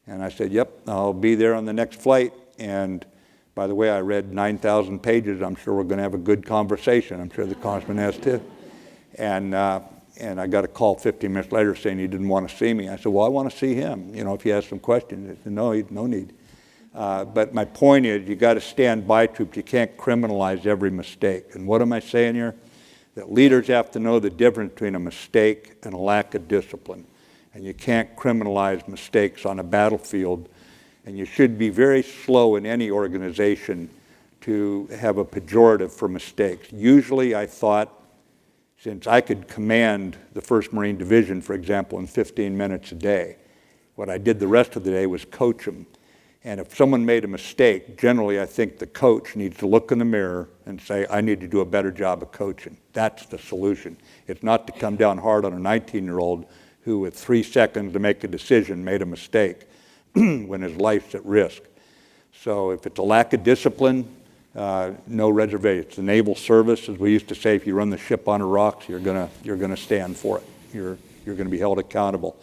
And I said, yep, I'll be there on the next flight. And by the way, I read 9,000 pages. I'm sure we're going to have a good conversation. I'm sure the congressman has too. And I got a call 15 minutes later saying he didn't want to see me. I said, well, I want to see him, if he has some questions. He said, no need. But my point is, you got to stand by troops. You can't criminalize every mistake. And what am I saying here? That leaders have to know the difference between a mistake and a lack of discipline. and you can't criminalize mistakes on a battlefield, and you should be very slow in any organization to have a pejorative for mistakes. Usually I thought, since I could command the 1st Marine Division, for example, in 15 minutes a day, what I did the rest of the day was coach them. And if someone made a mistake, generally I think the coach needs to look in the mirror and say, I need to do a better job of coaching. That's the solution. It's not to come down hard on a 19-year-old who with 3 seconds to make a decision made a mistake when his life's at risk. So if it's a lack of discipline, no reservation. It's the naval service, as we used to say, if you run the ship on the rocks, you're gonna stand for it. You're gonna be held accountable.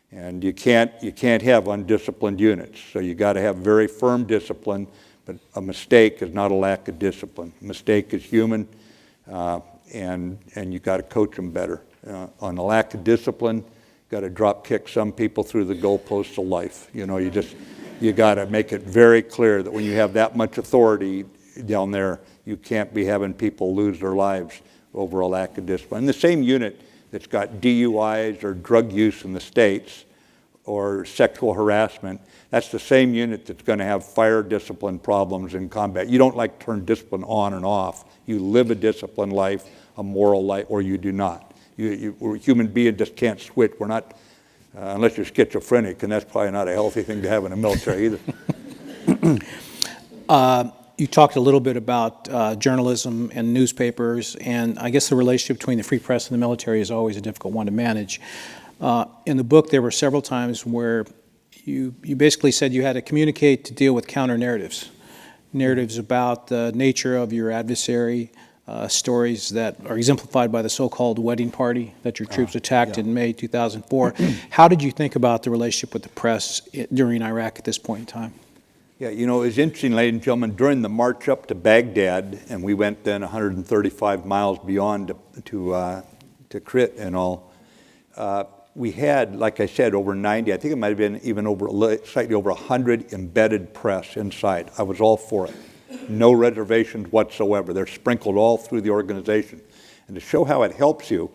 And you can't have undisciplined units. So you got to have very firm discipline, but a mistake is not a lack of discipline. A mistake is human, and you got to coach them better. On the lack of discipline, got to drop kick some people through the goalposts of life. You know, you got to make it very clear that when you have that much authority down there, you can't be having people lose their lives over a lack of discipline. And the same unit that's got DUIs or drug use in the States or sexual harassment, that's the same unit that's going to have fire discipline problems in combat. You don't like turn discipline on and off. You live a disciplined life, a moral life, or you do not. We're human beings, just can't switch. We're not, unless you're schizophrenic, and that's probably not a healthy thing to have in the military either. You talked a little bit about journalism and newspapers, and I guess the relationship between the free press and the military is always a difficult one to manage. In the book, there were several times where you basically said you had to communicate to deal with counter-narratives, narratives about the nature of your adversary, stories that are exemplified by the so-called wedding party that your troops attacked in May 2004. How did you think about the relationship with the press during Iraq at this point in time? Yeah, you know, it was interesting, ladies and gentlemen, during the march up to Baghdad, and we went then 135 miles beyond to Crit and all, we had, like I said, over 90, I think it might have been even slightly over 100 embedded press inside. I was all for it. No reservations whatsoever. They're sprinkled all through the organization. And to show how it helps you,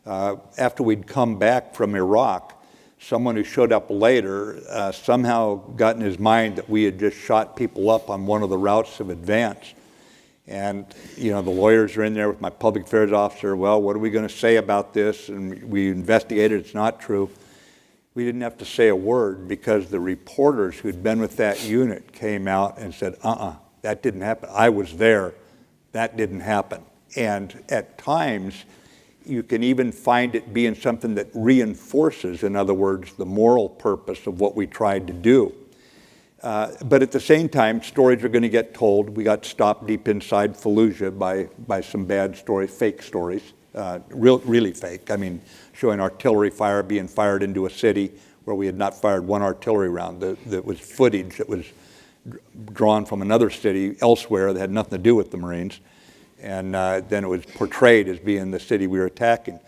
after we'd come back from Iraq, someone who showed up later somehow got in his mind that we had just shot people up on one of the routes of advance. And, you know, the lawyers are in there with my public affairs officer. Well, what are we going to say about this? And we investigated. It's not true. We didn't have to say a word because the reporters who'd been with that unit came out and said, that didn't happen. I was there. That didn't happen. And at times, you can even find it being something that reinforces, in other words, the moral purpose of what we tried to do. But at the same time, stories are going to get told. We got stopped deep inside Fallujah by some bad stories, fake stories, really fake. I mean, showing artillery fire being fired into a city where we had not fired one artillery round. That was footage that was drawn from another city elsewhere that had nothing to do with the Marines. And then it was portrayed as being the city we were attacking.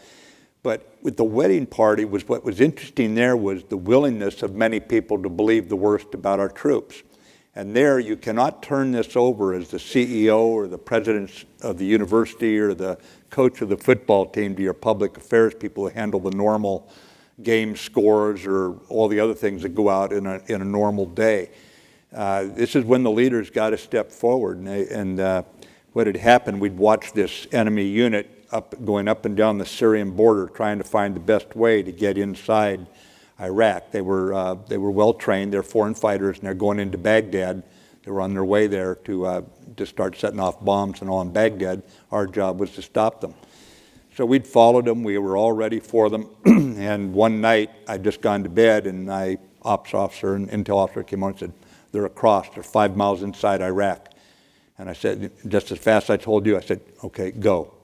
But with the wedding party, what was interesting there was the willingness of many people to believe the worst about our troops. And there you cannot turn this over as the CEO or the president of the university or the coach of the football team to your public affairs people who handle the normal game scores or all the other things that go out in a normal day. This is when the leaders got to step forward. And what had happened, we'd watch this enemy unit going up and down the Syrian border trying to find the best way to get inside Iraq. They were well trained. They're foreign fighters, and they're going into Baghdad. They were on their way there to start setting off bombs and all in Baghdad. Our job was to stop them. So we'd followed them. We were all ready for them. And one night, I'd just gone to bed, and my ops officer and intel officer came on and said, they're across. They're 5 miles inside Iraq. And I said, just as fast as I told you, I said, okay, go.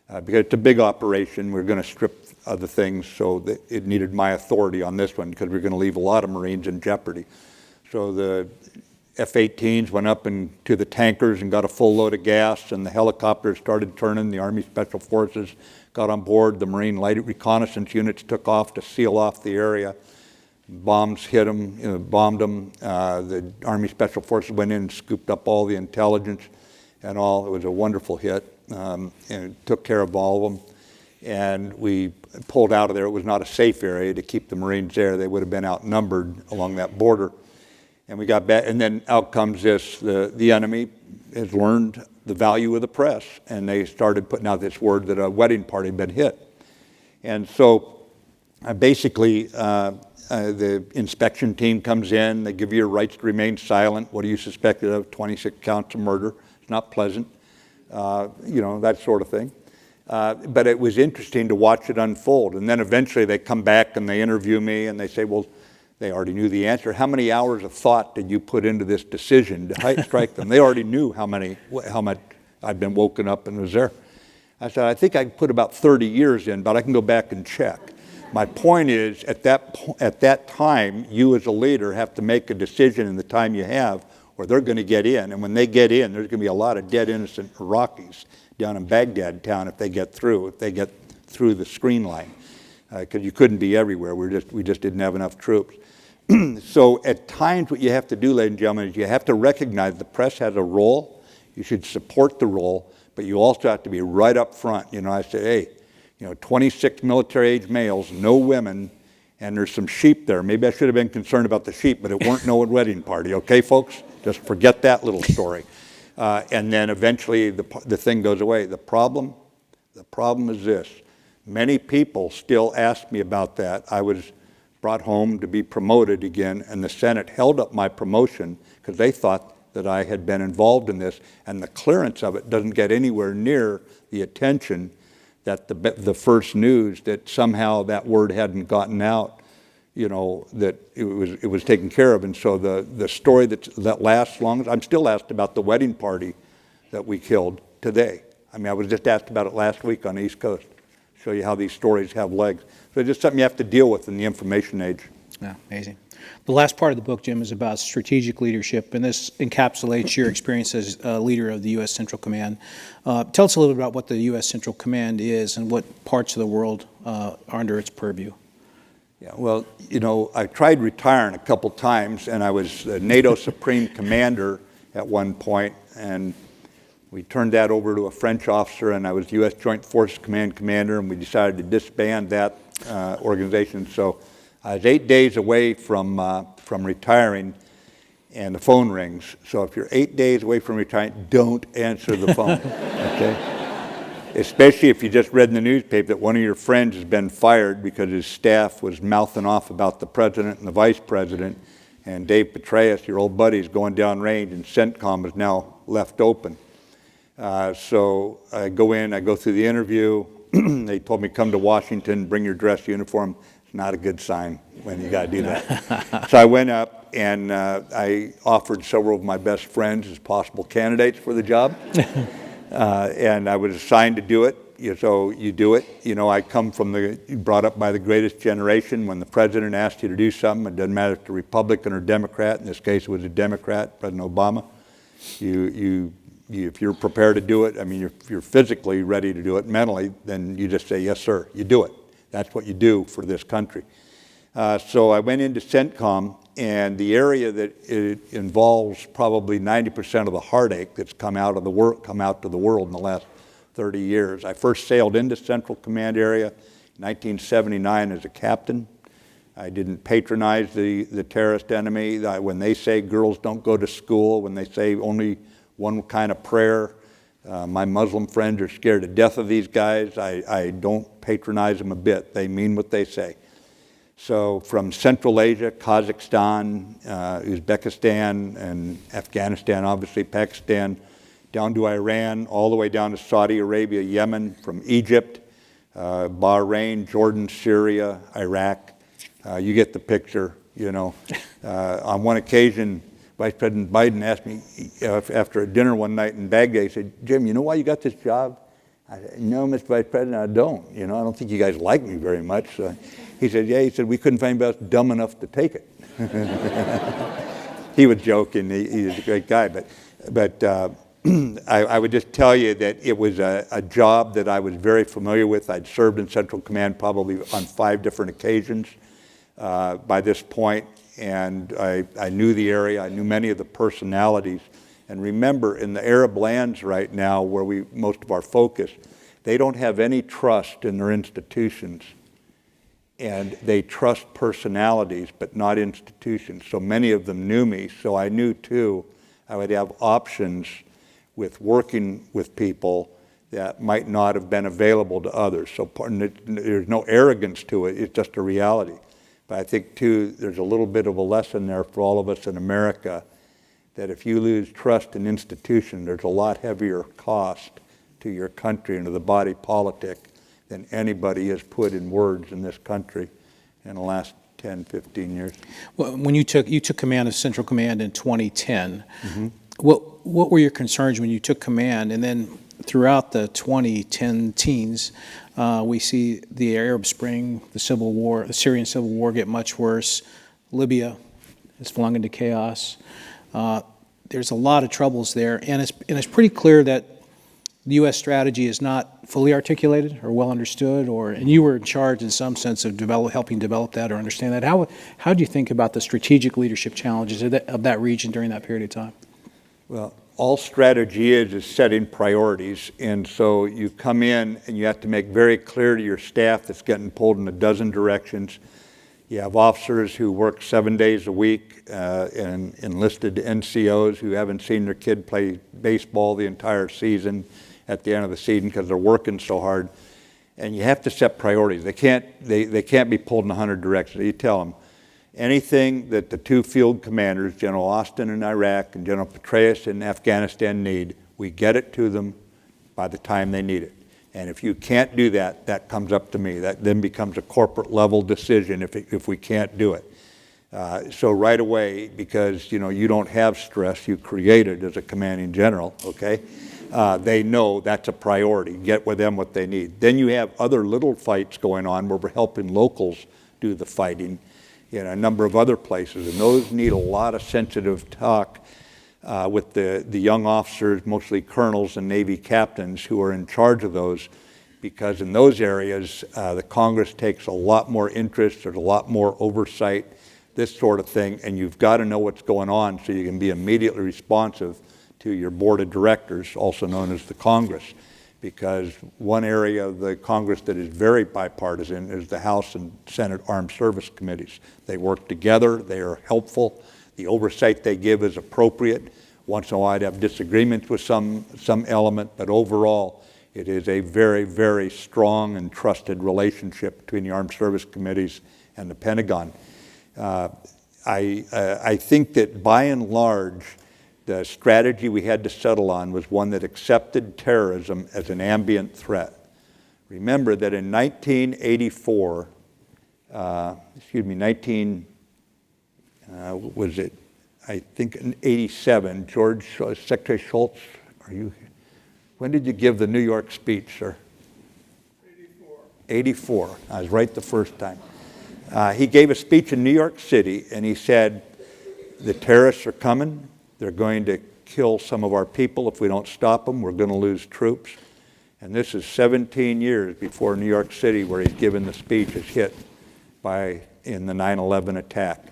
Because it's a big operation. We're going to strip other things, so that it needed my authority on this one because we're going to leave a lot of Marines in jeopardy. So the F-18s went up into the tankers and got a full load of gas, and the helicopters started turning. The Army Special Forces got on board. The Marine Light Reconnaissance units took off to seal off the area. Bombs hit them, bombed them. The Army Special Forces went in and scooped up all the intelligence and all. It was a wonderful hit, and it took care of all of them. and we pulled out of there. It was not a safe area to keep the Marines there. They would have been outnumbered along that border. And we got back, and then out comes this, the enemy has learned the value of the press, and they started putting out this word that a wedding party had been hit. And so basically, the inspection team comes in, they give you your rights to remain silent. What are you suspected of? 26 counts of murder. It's not pleasant, that sort of thing. But it was interesting to watch it unfold. And then eventually they come back and they interview me and they say, well, they already knew the answer. How many hours of thought did you put into this decision to strike them? They already knew how much I'd been woken up and was there. I said, I think I put about 30 years in, but I can go back and check. My point is, at that time, you as a leader have to make a decision in the time you have, or they're going to get in. And when they get in, there's going to be a lot of dead innocent Iraqis down in Baghdad town if they get through the screen line, because you couldn't be everywhere. We just didn't have enough troops. So at times what you have to do, ladies and gentlemen, is you have to recognize the press has a role. You should support the role, but you also have to be right up front. I say, hey, 26 military-age males, no women, and there's some sheep there. Maybe I should have been concerned about the sheep, but it weren't no wedding party, okay, folks? Just forget that little story. And then eventually the thing goes away. The problem is this. Many people still ask me about that. I was brought home to be promoted again, and the Senate held up my promotion because they thought that I had been involved in this, and the clearance of it doesn't get anywhere near the attention that the first news that somehow that word hadn't gotten out, that it was taken care of. And so the story that lasts long, I'm still asked about the wedding party that we killed today. I was just asked about it last week on the East Coast. Show you how these stories have legs. So it's just something you have to deal with in the information age. Yeah, amazing. The last part of the book, Jim, is about strategic leadership, and this encapsulates your experience as a leader of the U.S. Central Command. Tell us a little bit about what the U.S. Central Command is and what parts of the world are under its purview. Yeah, well, I tried retiring a couple times, and I was the NATO Supreme Commander at one point, and we turned that over to a French officer, and I was U.S. Joint Forces Command Commander, and we decided to disband that organization. So I was 8 days away from retiring, and the phone rings. So if you're 8 days away from retiring, don't answer the phone, okay? Especially if you just read in the newspaper that one of your friends has been fired because his staff was mouthing off about the president and the vice president, and Dave Petraeus, your old buddy, is going down range, and CENTCOM is now left open. So I go in, I go through the interview. They told me, come to Washington, bring your dress uniform. It's not a good sign when you got to do that. So I went up, and I offered several of my best friends as possible candidates for the job. And I was assigned to do it. So you do it. I come from brought up by the greatest generation. When the president asked you to do something, it doesn't matter if it's a Republican or Democrat. In this case, it was a Democrat, President Obama. If you're prepared to do it, if you're physically ready to do it, mentally, then you just say, yes, sir, you do it. That's what you do for this country. So I went into CENTCOM, and the area that it involves probably 90% of the heartache that's come out to the world in the last 30 years. I first sailed into Central Command area in 1979 as a captain. I didn't patronize the terrorist enemy. When they say girls don't go to school, when they say only one kind of prayer, my Muslim friends are scared to death of these guys. I don't patronize them a bit. They mean what they say. So from Central Asia, Kazakhstan, Uzbekistan, and Afghanistan, obviously Pakistan, down to Iran, all the way down to Saudi Arabia, Yemen, from Egypt, Bahrain, Jordan, Syria, Iraq. You get the picture, On one occasion, Vice President Biden asked me after a dinner one night in Baghdad, he said, Jim, you know why you got this job? I said, no, Mr. Vice President, I don't. I don't think you guys like me very much. He said, yeah, we couldn't find anybody else dumb enough to take it. He was joking. He's a great guy. But I would just tell you that it was a job that I was very familiar with. I'd served in Central Command probably on 5 different occasions by this point. And I knew the area. I knew many of the personalities. And remember, in the Arab lands right now, where most of our focus, They don't have any trust in their institutions, and they trust personalities but not institutions. So many of them knew me, so I knew too I would have options with working with people that might not have been available to others. So there's no arrogance to it, it's just a reality. But I think too there's a little bit of a lesson there for all of us in America, that if you lose trust in institutions, there's a lot heavier cost to your country and to the body politic than anybody has put in words in this country in the last 10, 15 years. Well, when you took command of Central Command in 2010, what were your concerns when you took command? And then throughout the 2010 teens, we see the Arab Spring, the Civil War, the Syrian Civil War get much worse. Libya is flung into chaos. There's a lot of troubles there, and it's pretty clear that the U.S. strategy is not fully articulated or well understood, and you were in charge in some sense of helping develop that or understand that. How do you think about the strategic leadership challenges of that region during that period of time? Well, all strategy is setting priorities, and so you come in and you have to make very clear to your staff that's getting pulled in a dozen directions. You have officers who work 7 days a week and enlisted NCOs who haven't seen their kid play baseball the entire season at the end of the season because they're working so hard. And you have to set priorities. They can't be pulled in 100 directions. You tell them, anything that the two field commanders, General Austin in Iraq and General Petraeus in Afghanistan need, we get it to them by the time they need it. And if you can't do that, that comes up to me. That then becomes a corporate level decision if we can't do it. So right away, because you don't have stress, you create it as a commanding general, okay? They know that's a priority. Get with them what they need. Then you have other little fights going on where we're helping locals do the fighting in a number of other places, and those need a lot of sensitive talk with the young officers, mostly colonels and Navy captains who are in charge of those, because in those areas the Congress takes a lot more interest, there's a lot more oversight, this sort of thing, and you've got to know what's going on so you can be immediately responsive to your board of directors, also known as the Congress, because one area of the Congress that is very bipartisan is the House and Senate Armed Service Committees. They work together, they are helpful, the oversight they give is appropriate. Once in a while I'd have disagreements with some element, but overall it is a very, very strong and trusted relationship between the Armed Service Committees and the Pentagon. I think that by and large, the strategy we had to settle on was one that accepted terrorism as an ambient threat. Remember that in 1984, I think in 87, Secretary Schultz, when did you give the New York speech, sir? 84. I was right the first time. He gave a speech in New York City, and he said, the terrorists are coming. They're going to kill some of our people if we don't stop them. We're going to lose troops. And this is 17 years before New York City, where he's given the speech, is hit in the 9/11 attack.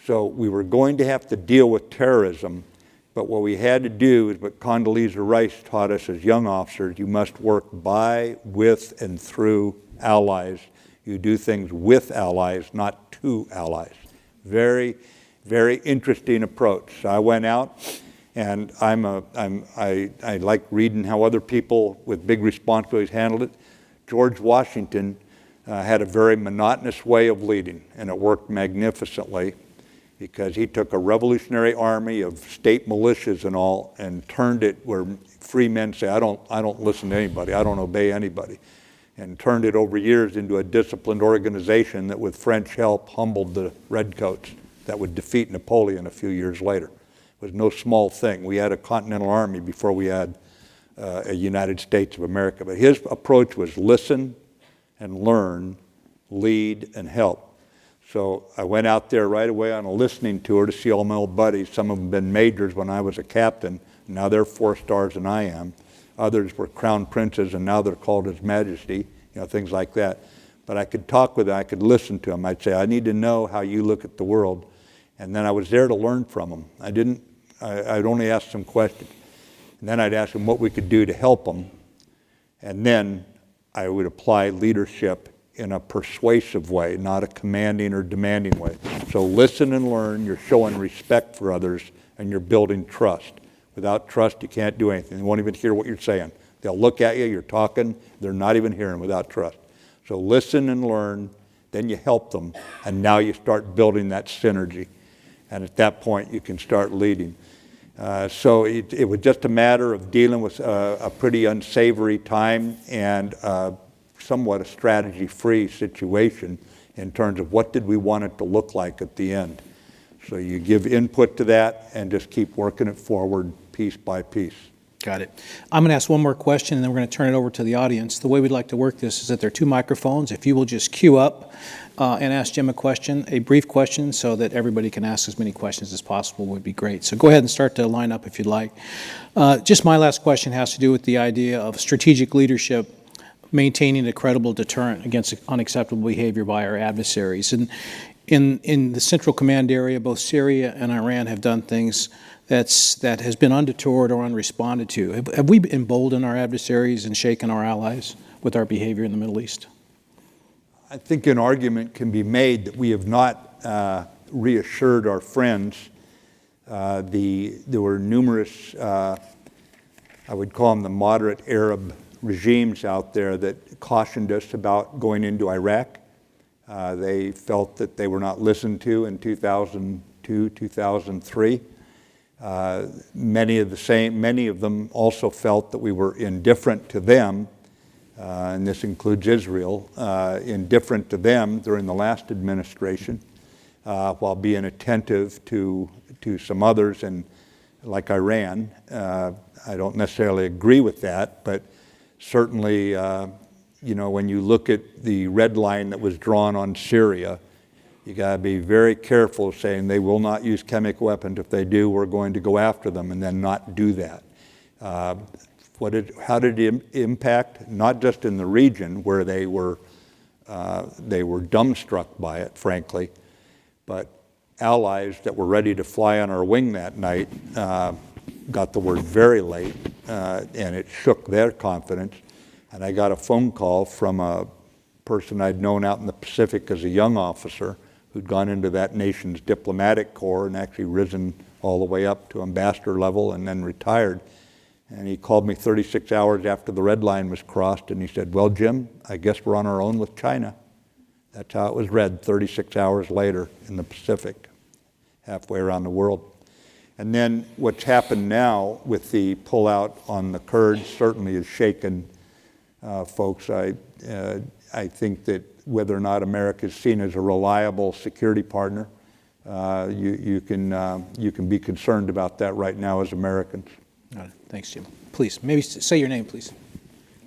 So we were going to have to deal with terrorism, but what we had to do is what Condoleezza Rice taught us as young officers: you must work by, with, and through allies. You do things with allies, not to allies. Very, very interesting approach. So I went out, and I like reading how other people with big responsibilities handled it. George Washington had a very monotonous way of leading, and it worked magnificently, because he took a revolutionary army of state militias and all and turned it where free men say, I don't listen to anybody, I don't obey anybody, and turned it over years into a disciplined organization that with French help humbled the redcoats that would defeat Napoleon a few years later. It was no small thing. We had a continental army before we had a United States of America. But his approach was listen and learn, lead and help. So I went out there right away on a listening tour to see all my old buddies. Some of them had been majors when I was a captain. Now they're 4 stars and I am. Others were crown princes and now they're called His Majesty, things like that. But I could talk with them, I could listen to them. I'd say, I need to know how you look at the world. And then I was there to learn from them. I'd only ask them questions. And then I'd ask them what we could do to help them. And then I would apply leadership in a persuasive way, not a commanding or demanding way. So listen and learn, you're showing respect for others, and you're building trust. Without trust, you can't do anything. They won't even hear what you're saying. They'll look at you, you're talking, they're not even hearing without trust. So listen and learn, then you help them, and now you start building that synergy. And at that point, you can start leading. So it was just a matter of dealing with a pretty unsavory time and somewhat a strategy-free situation in terms of what did we want it to look like at the end. So you give input to that and just keep working it forward piece by piece. Got it. I'm going to ask one more question, and then we're going to turn it over to the audience. The way we'd like to work this is that there are 2 microphones. If you will just queue up and ask Jim a question, a brief question, so that everybody can ask as many questions as possible would be great. So go ahead and start to line up if you'd like. Just my last question has to do with the idea of strategic leadership maintaining a credible deterrent against unacceptable behavior by our adversaries. And in the Central Command area, both Syria and Iran have done things that has been undetoured or unresponded to. Have we emboldened our adversaries and shaken our allies with our behavior in the Middle East? I think an argument can be made that we have not reassured our friends. There were numerous, I would call them the moderate Arab regimes out there that cautioned us about going into Iraq. They felt that they were not listened to in 2002, 2003. Many of them also felt that we were indifferent to them, and this includes Israel, indifferent to them during the last administration, while being attentive to some others, and like Iran. I don't necessarily agree with that, but certainly, when you look at the red line that was drawn on Syria, you got to be very careful saying they will not use chemical weapons. If they do, we're going to go after them, and then not do that. How did it impact? Not just in the region where they were dumbstruck by it, frankly, but allies that were ready to fly on our wing that night got the word very late, and it shook their confidence. And I got a phone call from a person I'd known out in the Pacific as a young officer who'd gone into that nation's diplomatic corps and actually risen all the way up to ambassador level and then retired. And he called me 36 hours after the red line was crossed, and he said, "Well, Jim, I guess we're on our own with China." That's how it was read 36 hours later in the Pacific, halfway around the world. And then what's happened now with the pullout on the Kurds certainly has shaken folks. I think that whether or not America is seen as a reliable security partner, you can be concerned about that right now as Americans. Got it. Thanks, Jim. Please, maybe say your name, please.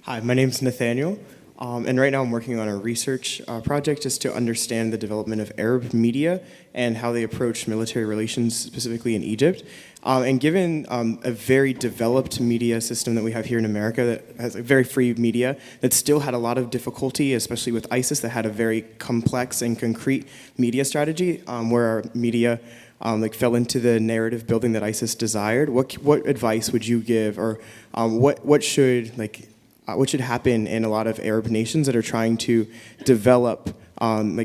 Hi, my name's Nathaniel, and right now I'm working on a research project just to understand the development of Arab media and how they approach military relations, specifically in Egypt. And given a very developed media system that we have here in America that has a very free media that still had a lot of difficulty, especially with ISIS, that had a very complex and concrete media strategy where our media fell into the narrative building that ISIS desired. What advice would you give, or what should happen in a lot of Arab nations that are trying to develop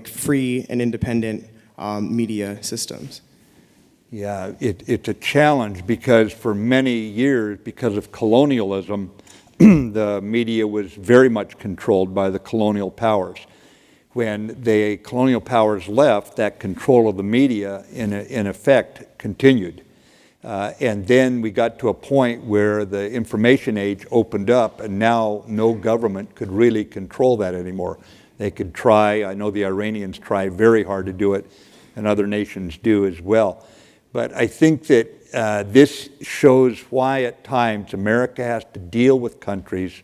free and independent media systems? Yeah, it's a challenge because for many years, because of colonialism, the media was very much controlled by the colonial powers. When the colonial powers left, that control of the media, in effect, continued. And then we got to a point where the information age opened up, and now no government could really control that anymore. They could try. I know the Iranians try very hard to do it, and other nations do as well. But I think that this shows why at times America has to deal with countries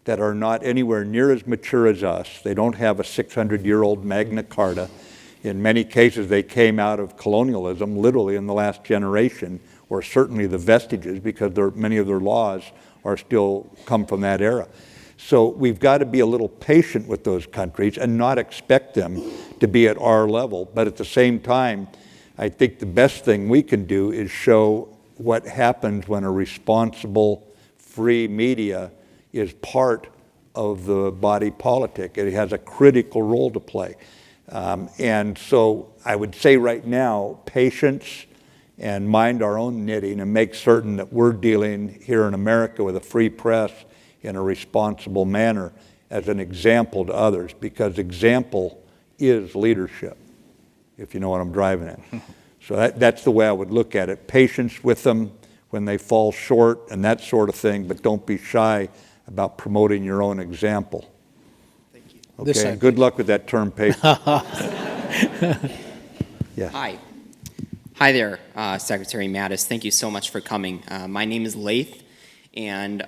that are not anywhere near as mature as us. They don't have a 600-year-old Magna Carta. In many cases, they came out of colonialism literally in the last generation, or certainly the vestiges, because many of their laws are still come from that era. So we've got to be a little patient with those countries and not expect them to be at our level. But at the same time, I think the best thing we can do is show what happens when a responsible, free media is part of the body politic. It has a critical role to play. And so I would say right now, patience and mind our own knitting and make certain that we're dealing here in America with a free press in a responsible manner as an example to others, because example is leadership, if you know what I'm driving at. So that's the way I would look at it. Patience with them when they fall short and that sort of thing, but don't be shy about promoting your own example. Thank you. Okay, and good luck with that term, patience. Yeah. Hi there, Secretary Mattis. Thank you so much for coming. My name is Laith, and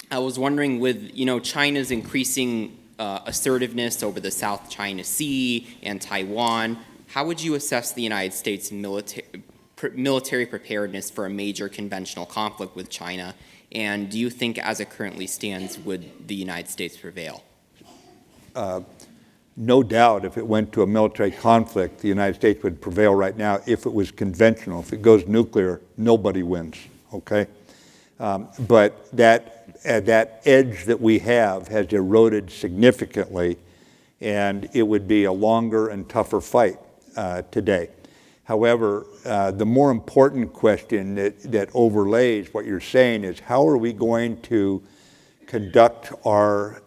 I was wondering, with China's increasing assertiveness over the South China Sea and Taiwan, how would you assess the United States' military preparedness for a major conventional conflict with China? And do you think, as it currently stands, would the United States prevail? No doubt, if it went to a military conflict, the United States would prevail right now if it was conventional. If it goes nuclear, nobody wins, okay? But that edge that we have has eroded significantly, and it would be a longer and tougher fight today. However, the more important question that overlays what you're saying is, how are we going to conduct our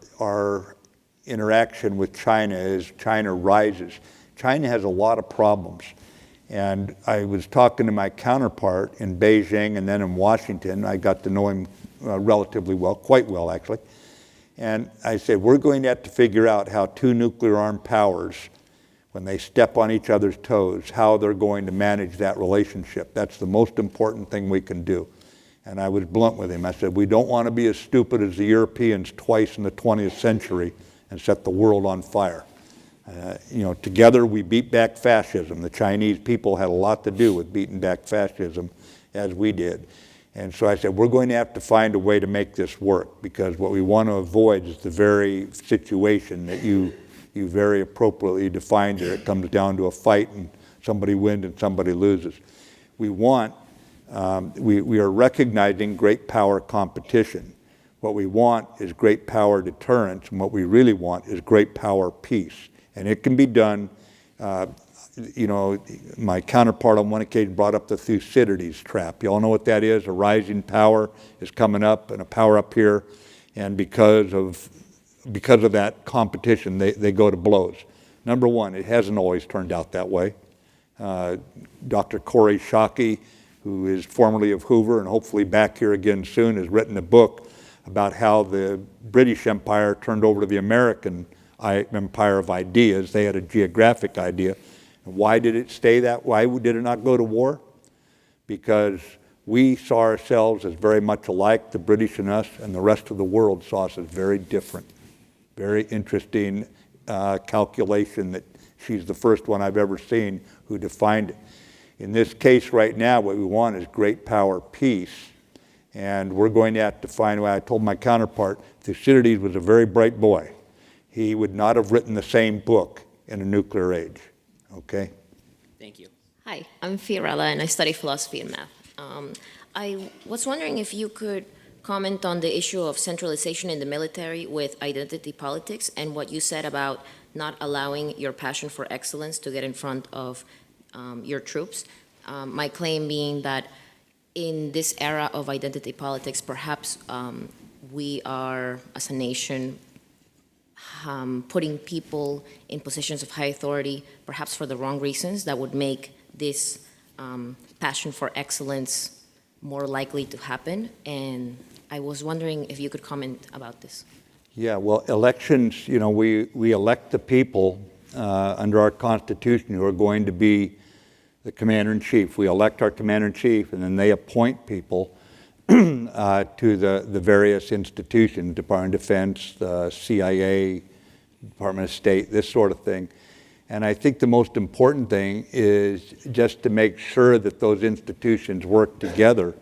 interaction with China as China rises? China has a lot of problems. And I was talking to my counterpart in Beijing and then in Washington. I got to know him relatively well, quite well actually. And I said, we're going to have to figure out how two nuclear-armed powers, when they step on each other's toes, how they're going to manage that relationship. That's the most important thing we can do. And I was blunt with him. I said, we don't want to be as stupid as the Europeans twice in the 20th century and set the world on fire. Together we beat back fascism. The Chinese people had a lot to do with beating back fascism, as we did. And so I said, we're going to have to find a way to make this work, because what we want to avoid is the very situation that you very appropriately defined here. It comes down to a fight and somebody wins and somebody loses. We are recognizing great power competition. What we want is great power deterrence, and what we really want is great power peace. And it can be done. My counterpart on one occasion brought up the Thucydides trap. You all know what that is? A rising power is coming up and a power up here, and because of that competition, they go to blows. Number one, it hasn't always turned out that way. Dr. Corey Shockey, who is formerly of Hoover and hopefully back here again soon, has written a book about how the British Empire turned over to the American empire of ideas. They had a geographic idea. And why did it stay that? Why did it not go to war? Because we saw ourselves as very much alike, the British and us, and the rest of the world saw us as very different. Very interesting calculation that she's the first one I've ever seen who defined it. In this case right now, what we want is great power peace. And we're going to have to find a way. I told my counterpart, Thucydides was a very bright boy. He would not have written the same book in a nuclear age. Okay? Thank you. Hi, I'm Fiorella, and I study philosophy and math. I was wondering if you could comment on the issue of centralization in the military with identity politics and what you said about not allowing your passion for excellence to get in front of your troops. My claim being that in this era of identity politics, perhaps we are, as a nation, putting people in positions of high authority, perhaps for the wrong reasons, that would make this passion for excellence more likely to happen. And I was wondering if you could comment about this. Yeah, well, elections, we elect the people under our Constitution who are going to be the commander-in-chief. We elect our commander-in-chief, and then they appoint people to the various institutions, Department of Defense, the CIA, Department of State, this sort of thing. And I think the most important thing is just to make sure that those institutions work together.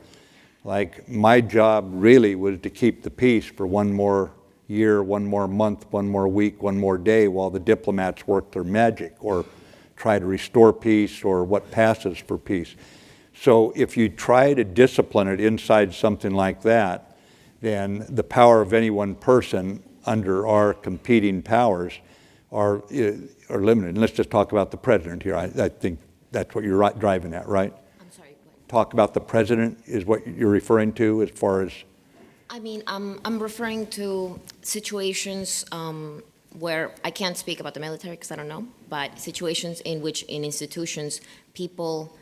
Like, my job really was to keep the peace for one more year, one more month, one more week, one more day, while the diplomats work their magic or try to restore peace or what passes for peace. So if you try to discipline it inside something like that, then the power of any one person under our competing powers are limited. And let's just talk about the president here. I think that's what you're driving at, right? I'm sorry, what? Talk about the president is what you're referring to as far as... I mean, I'm referring to situations where I can't speak about the military because I don't know, but situations in which in institutions people,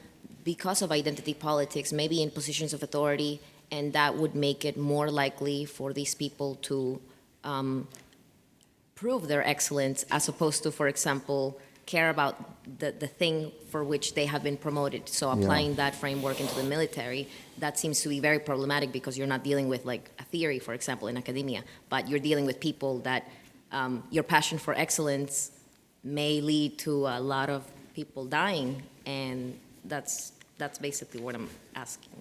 because of identity politics, may be in positions of authority, and that would make it more likely for these people to prove their excellence as opposed to, for example, care about the thing for which they have been promoted. So applying that framework into the military, that seems to be very problematic because you're not dealing with like a theory, for example, in academia, but you're dealing with people that your passion for excellence may lead to a lot of people dying, and that's basically what I'm asking.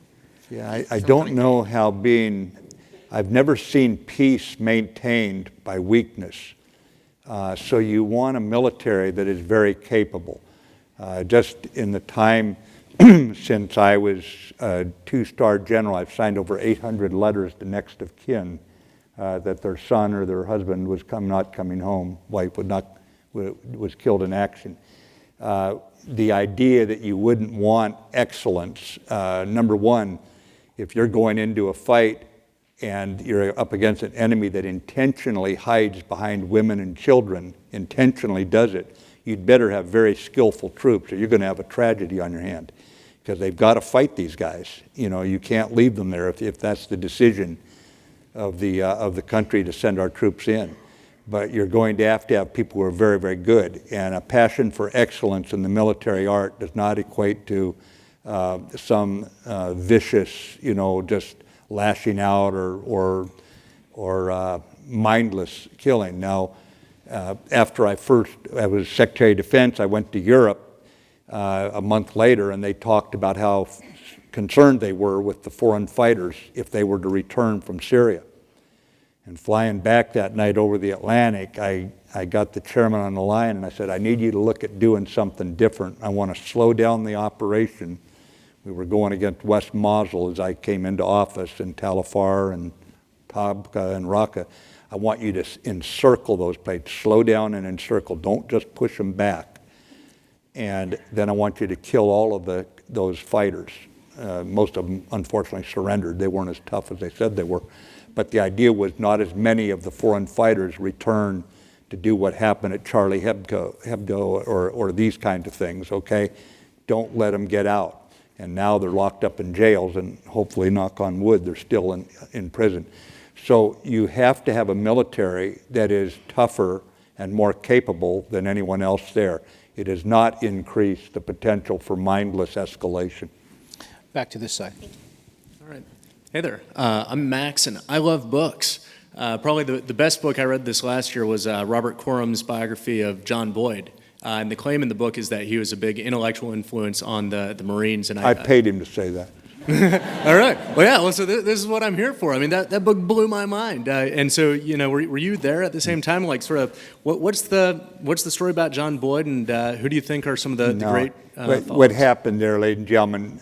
Yeah, I don't know how I've never seen peace maintained by weakness. So you want a military that is very capable. Just in the time since I was a two-star general, I've signed over 800 letters to next of kin that their son or their husband was not coming home, wife was killed in action. The idea that you wouldn't want excellence, number one, if you're going into a fight and you're up against an enemy that intentionally hides behind women and children, intentionally does it, you'd better have very skillful troops or you're going to have a tragedy on your hand because they've got to fight these guys. You know, you can't leave them there if that's the decision of the country to send our troops in. But you're going to have people who are very, very good. And a passion for excellence in the military art does not equate to some vicious, just lashing out or mindless killing. Now, after I was Secretary of Defense, I went to Europe a month later, and they talked about how concerned they were with the foreign fighters if they were to return from Syria. And flying back that night over the Atlantic, I got the chairman on the line and I said, I need you to look at doing something different. I want to slow down the operation. We were going against West Mosul as I came into office in Tal Afar and Tabqa and Raqqa. I want you to encircle those places, slow down and encircle. Don't just push them back. And then I want you to kill all of those fighters. Most of them, unfortunately, surrendered. They weren't as tough as they said they were. But the idea was not as many of the foreign fighters return to do what happened at Charlie Hebdo or these kinds of things, okay? Don't let them get out. And now they're locked up in jails, and hopefully, knock on wood, they're still in prison. So you have to have a military that is tougher and more capable than anyone else there. It does not increase the potential for mindless escalation. Back to this side. All right. Hey there. I'm Max, and I love books. Probably the best book I read this last year was Robert Corum's biography of John Boyd. And the claim in the book is that he was a big intellectual influence on the Marines. And I paid him to say that. All right. Well, yeah. Well, so this is what I'm here for. I mean, that book blew my mind. And so, were you there at the same time? Like, sort of, what's the story about John Boyd, and who do you think are some of the great? What happened there, ladies and gentlemen?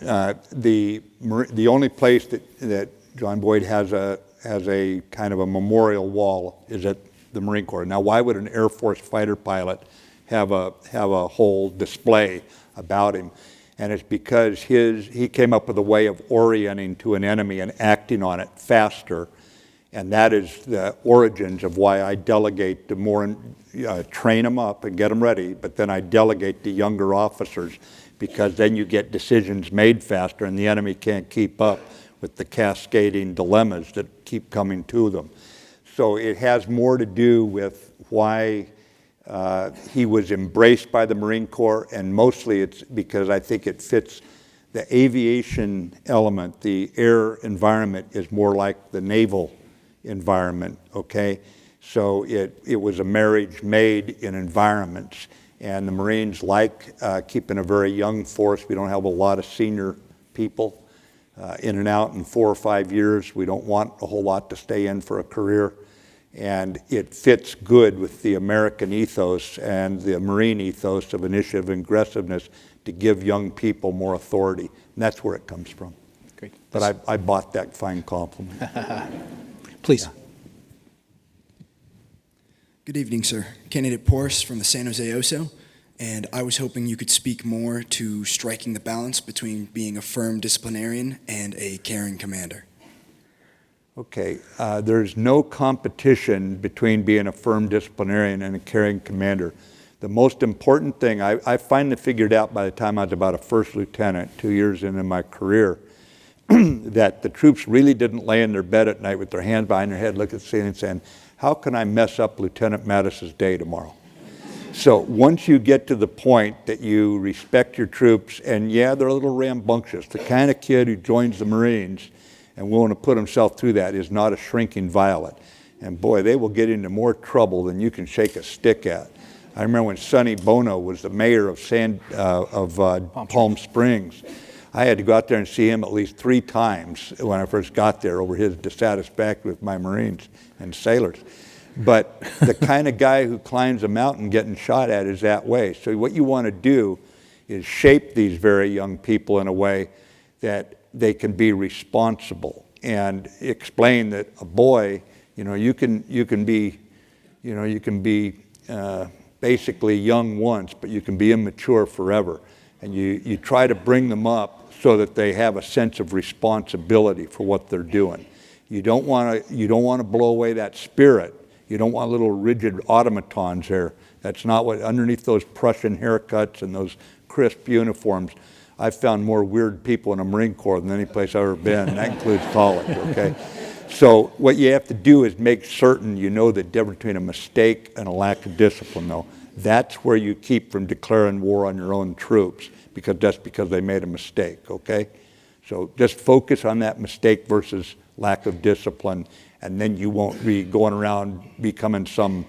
The only place that John Boyd has a kind of a memorial wall is at the Marine Corps. Now, why would an Air Force fighter pilot have a whole display about him? And it's because he came up with a way of orienting to an enemy and acting on it faster. And that is the origins of why I delegate to more, train them up and get them ready, but then I delegate to younger officers because then you get decisions made faster and the enemy can't keep up with the cascading dilemmas that keep coming to them. So it has more to do with why he was embraced by the Marine Corps, and mostly it's because I think it fits the aviation element. The air environment is more like the naval environment, okay? So it was a marriage made in environments, and the Marines like keeping a very young force. We don't have a lot of senior people in and out in 4 or 5 years. We don't want a whole lot to stay in for a career. And it fits good with the American ethos and the Marine ethos of initiative and aggressiveness to give young people more authority. And that's where it comes from. Great. But I bought that fine compliment. Please. Good evening, sir. Candidate Porce from the San Jose Oso, and I was hoping you could speak more to striking the balance between being a firm disciplinarian and a caring commander. Okay, there's no competition between being a firm disciplinarian and a caring commander. The most important thing, I finally figured out by the time I was about a first lieutenant, 2 years into my career, that the troops really didn't lay in their bed at night with their hands behind their head, looking at the ceiling and saying, how can I mess up Lieutenant Mattis's day tomorrow? So once you get to the point that you respect your troops, and yeah, they're a little rambunctious, the kind of kid who joins the Marines and willing to put himself through that is not a shrinking violet. And boy, they will get into more trouble than you can shake a stick at. I remember when Sonny Bono was the mayor of Palm Springs. I had to go out there and see him at least 3 times when I first got there over his dissatisfaction with my Marines and sailors. But the kind of guy who climbs a mountain getting shot at is that way. So what you want to do is shape these very young people in a way that they can be responsible and explain that a boy, you can be basically young once, but you can be immature forever. And you try to bring them up so that they have a sense of responsibility for what they're doing. You don't want to blow away that spirit. You don't want little rigid automatons there. That's not what, underneath those Prussian haircuts and those crisp uniforms, I've found more weird people in the Marine Corps than any place I've ever been, and that includes college, okay? So what you have to do is make certain you know the difference between a mistake and a lack of discipline, though. That's where you keep from declaring war on your own troops, because they made a mistake, okay? So just focus on that mistake versus lack of discipline, and then you won't be going around becoming some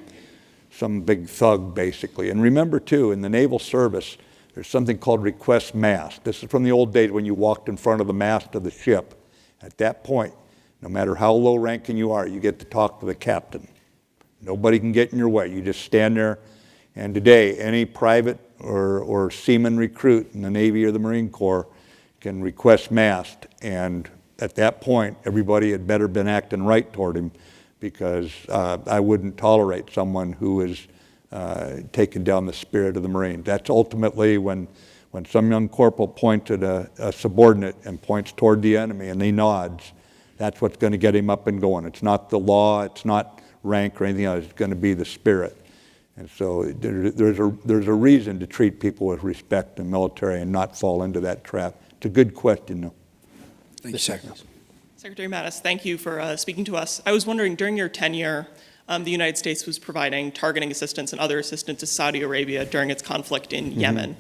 big thug, basically. And remember, too, in the naval service, there's something called request mast. This is from the old days when you walked in front of the mast of the ship. At that point, no matter how low ranking you are, you get to talk to the captain. Nobody can get in your way. You just stand there. And today, any private or seaman recruit in the Navy or the Marine Corps can request mast. And at that point, everybody had better been acting right toward him, because I wouldn't tolerate someone who is taking down the spirit of the Marine. That's ultimately when some young corporal points at a subordinate and points toward the enemy and he nods, that's what's going to get him up and going. It's not the law, it's not rank or anything else, it's going to be the spirit. And so there's a reason to treat people with respect in the military and not fall into that trap. It's a good question, though. Thank you, sir. Secretary Mattis, thank you for speaking to us. I was wondering, during your tenure, the United States was providing targeting assistance and other assistance to Saudi Arabia during its conflict in Yemen.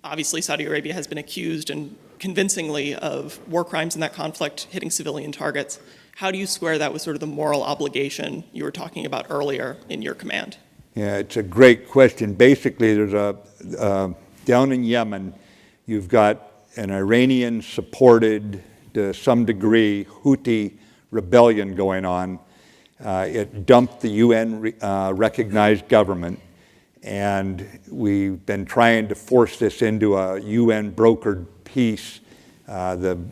Obviously, Saudi Arabia has been accused, and convincingly, of war crimes in that conflict hitting civilian targets. How do you square that with sort of the moral obligation you were talking about earlier in your command? Yeah, it's a great question. Basically, there's down in Yemen, you've got an Iranian-supported, to some degree, Houthi rebellion going on. It dumped the UN-recognized government, and we've been trying to force this into a UN-brokered peace.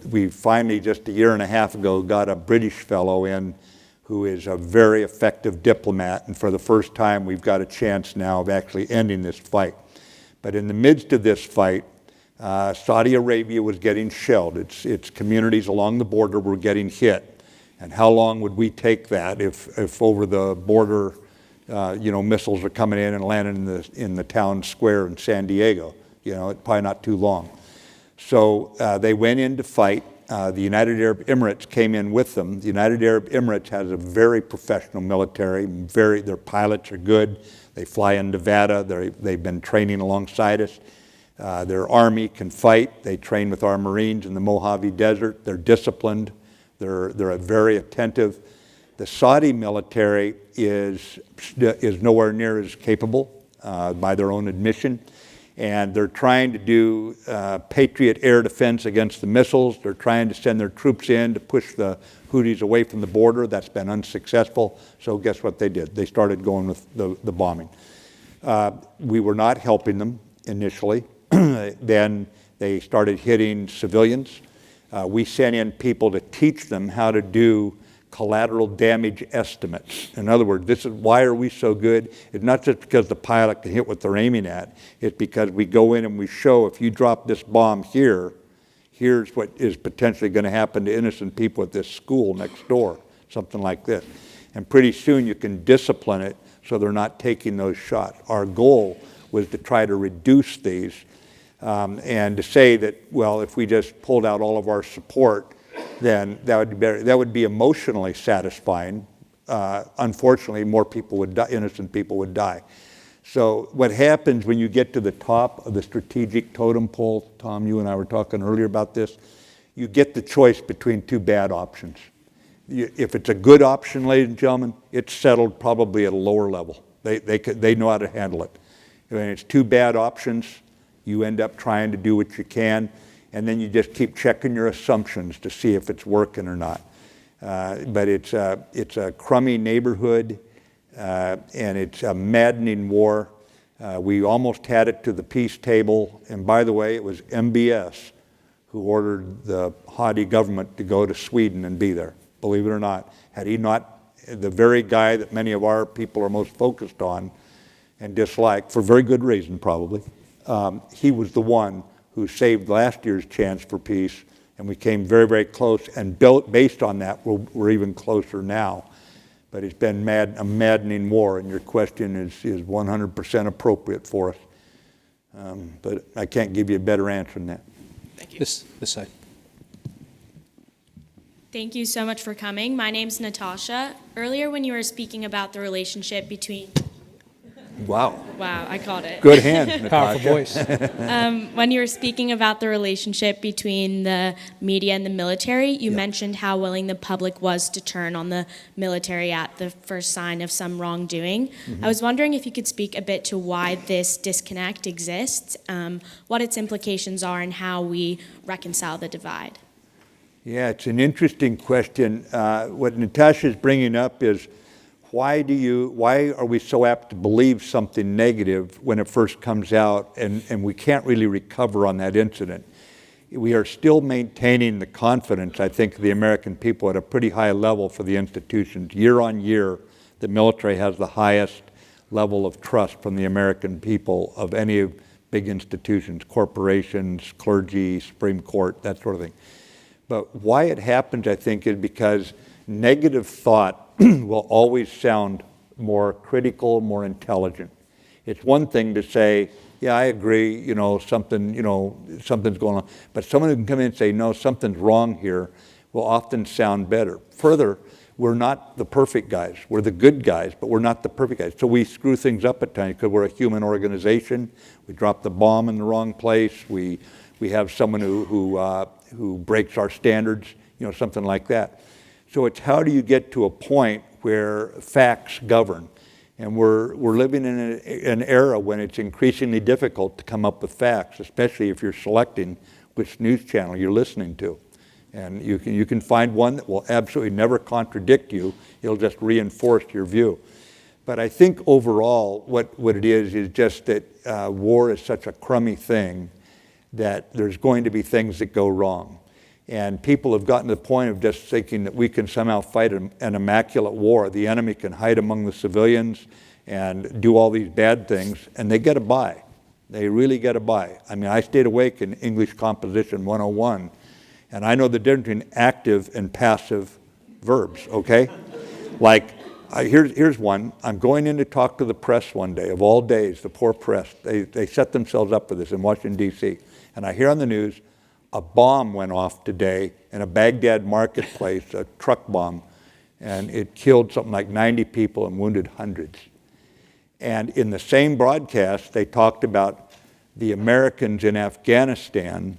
We finally, just a year and a half ago, got a British fellow in who is a very effective diplomat, and for the first time we've got a chance now of actually ending this fight. But in the midst of this fight, Saudi Arabia was getting shelled. Its communities along the border were getting hit. And how long would we take that if over the border, missiles are coming in and landing in the town square in San Diego? It's probably not too long. So they went in to fight. The United Arab Emirates came in with them. The United Arab Emirates has a very professional military. Their pilots are good. They fly in Nevada. They've been training alongside us. Their army can fight. They train with our Marines in the Mojave Desert. They're disciplined. They're very attentive. The Saudi military is nowhere near as capable by their own admission. And they're trying to do Patriot air defense against the missiles. They're trying to send their troops in to push the Houthis away from the border. That's been unsuccessful. So guess what they did? They started going with the bombing. We were not helping them initially. Then they started hitting civilians. We sent in people to teach them how to do collateral damage estimates. In other words, this is why are we so good? It's not just because the pilot can hit what they're aiming at. It's because we go in and we show if you drop this bomb here, here's what is potentially going to happen to innocent people at this school next door, something like this. And pretty soon you can discipline it so they're not taking those shots. Our goal was to try to reduce these and to say that, well, if we just pulled out all of our support, then that would be better. That would be emotionally satisfying. Unfortunately, more people would die, innocent people would die. So what happens when you get to the top of the strategic totem pole, Tom, you and I were talking earlier about this, you get the choice between two bad options. If it's a good option, ladies and gentlemen, it's settled probably at a lower level. They know how to handle it. When it's two bad options, you end up trying to do what you can, and then you just keep checking your assumptions to see if it's working or not. But it's a crummy neighborhood, and it's a maddening war. We almost had it to the peace table, and by the way, it was MBS who ordered the Hadi government to go to Sweden and be there, believe it or not. Had he not, the very guy that many of our people are most focused on and dislike, for very good reason probably, he was the one who saved last year's chance for peace, and we came very, very close, and based on that, we're even closer now. But it's been a maddening war, and your question is 100% appropriate for us. But I can't give you a better answer than that. Thank you. This side. Thank you so much for coming. My name's Natasha. Earlier when you were speaking about the relationship between... Wow. Wow, I caught it. Good hand, Natasha. Powerful voice. When you were speaking about the relationship between the media and the military, you mentioned how willing the public was to turn on the military at the first sign of some wrongdoing. I was wondering if you could speak a bit to why this disconnect exists, what its implications are, and how we reconcile the divide. Yeah, it's an interesting question. What Natasha is bringing up is why are we so apt to believe something negative when it first comes out and we can't really recover on that incident? We are still maintaining the confidence, I think, of the American people at a pretty high level for the institutions. Year on year, the military has the highest level of trust from the American people of any big institutions, corporations, clergy, Supreme Court, that sort of thing. But why it happens, I think, is because negative thought will always sound more critical, more intelligent. It's one thing to say, yeah, I agree, something's going on. But someone who can come in and say, no, something's wrong here, will often sound better. Further, we're not the perfect guys. We're the good guys, but we're not the perfect guys. So we screw things up at times because we're a human organization. We drop the bomb in the wrong place. We have someone who breaks our standards, something like that. So it's how do you get to a point where facts govern? And we're living in an era when it's increasingly difficult to come up with facts, especially if you're selecting which news channel you're listening to. And you can find one that will absolutely never contradict you. It'll just reinforce your view. But I think overall what it is just that war is such a crummy thing that there's going to be things that go wrong. And people have gotten to the point of just thinking that we can somehow fight an immaculate war. The enemy can hide among the civilians and do all these bad things, and they get a buy. They really get a buy. I mean, I stayed awake in English Composition 101, and I know the difference between active and passive verbs, okay? Like, here's one. I'm going in to talk to the press one day, of all days, the poor press. They set themselves up for this in Washington, D.C., and I hear on the news, a bomb went off today in a Baghdad marketplace, a truck bomb, and it killed something like 90 people and wounded hundreds. And in the same broadcast, they talked about the Americans in Afghanistan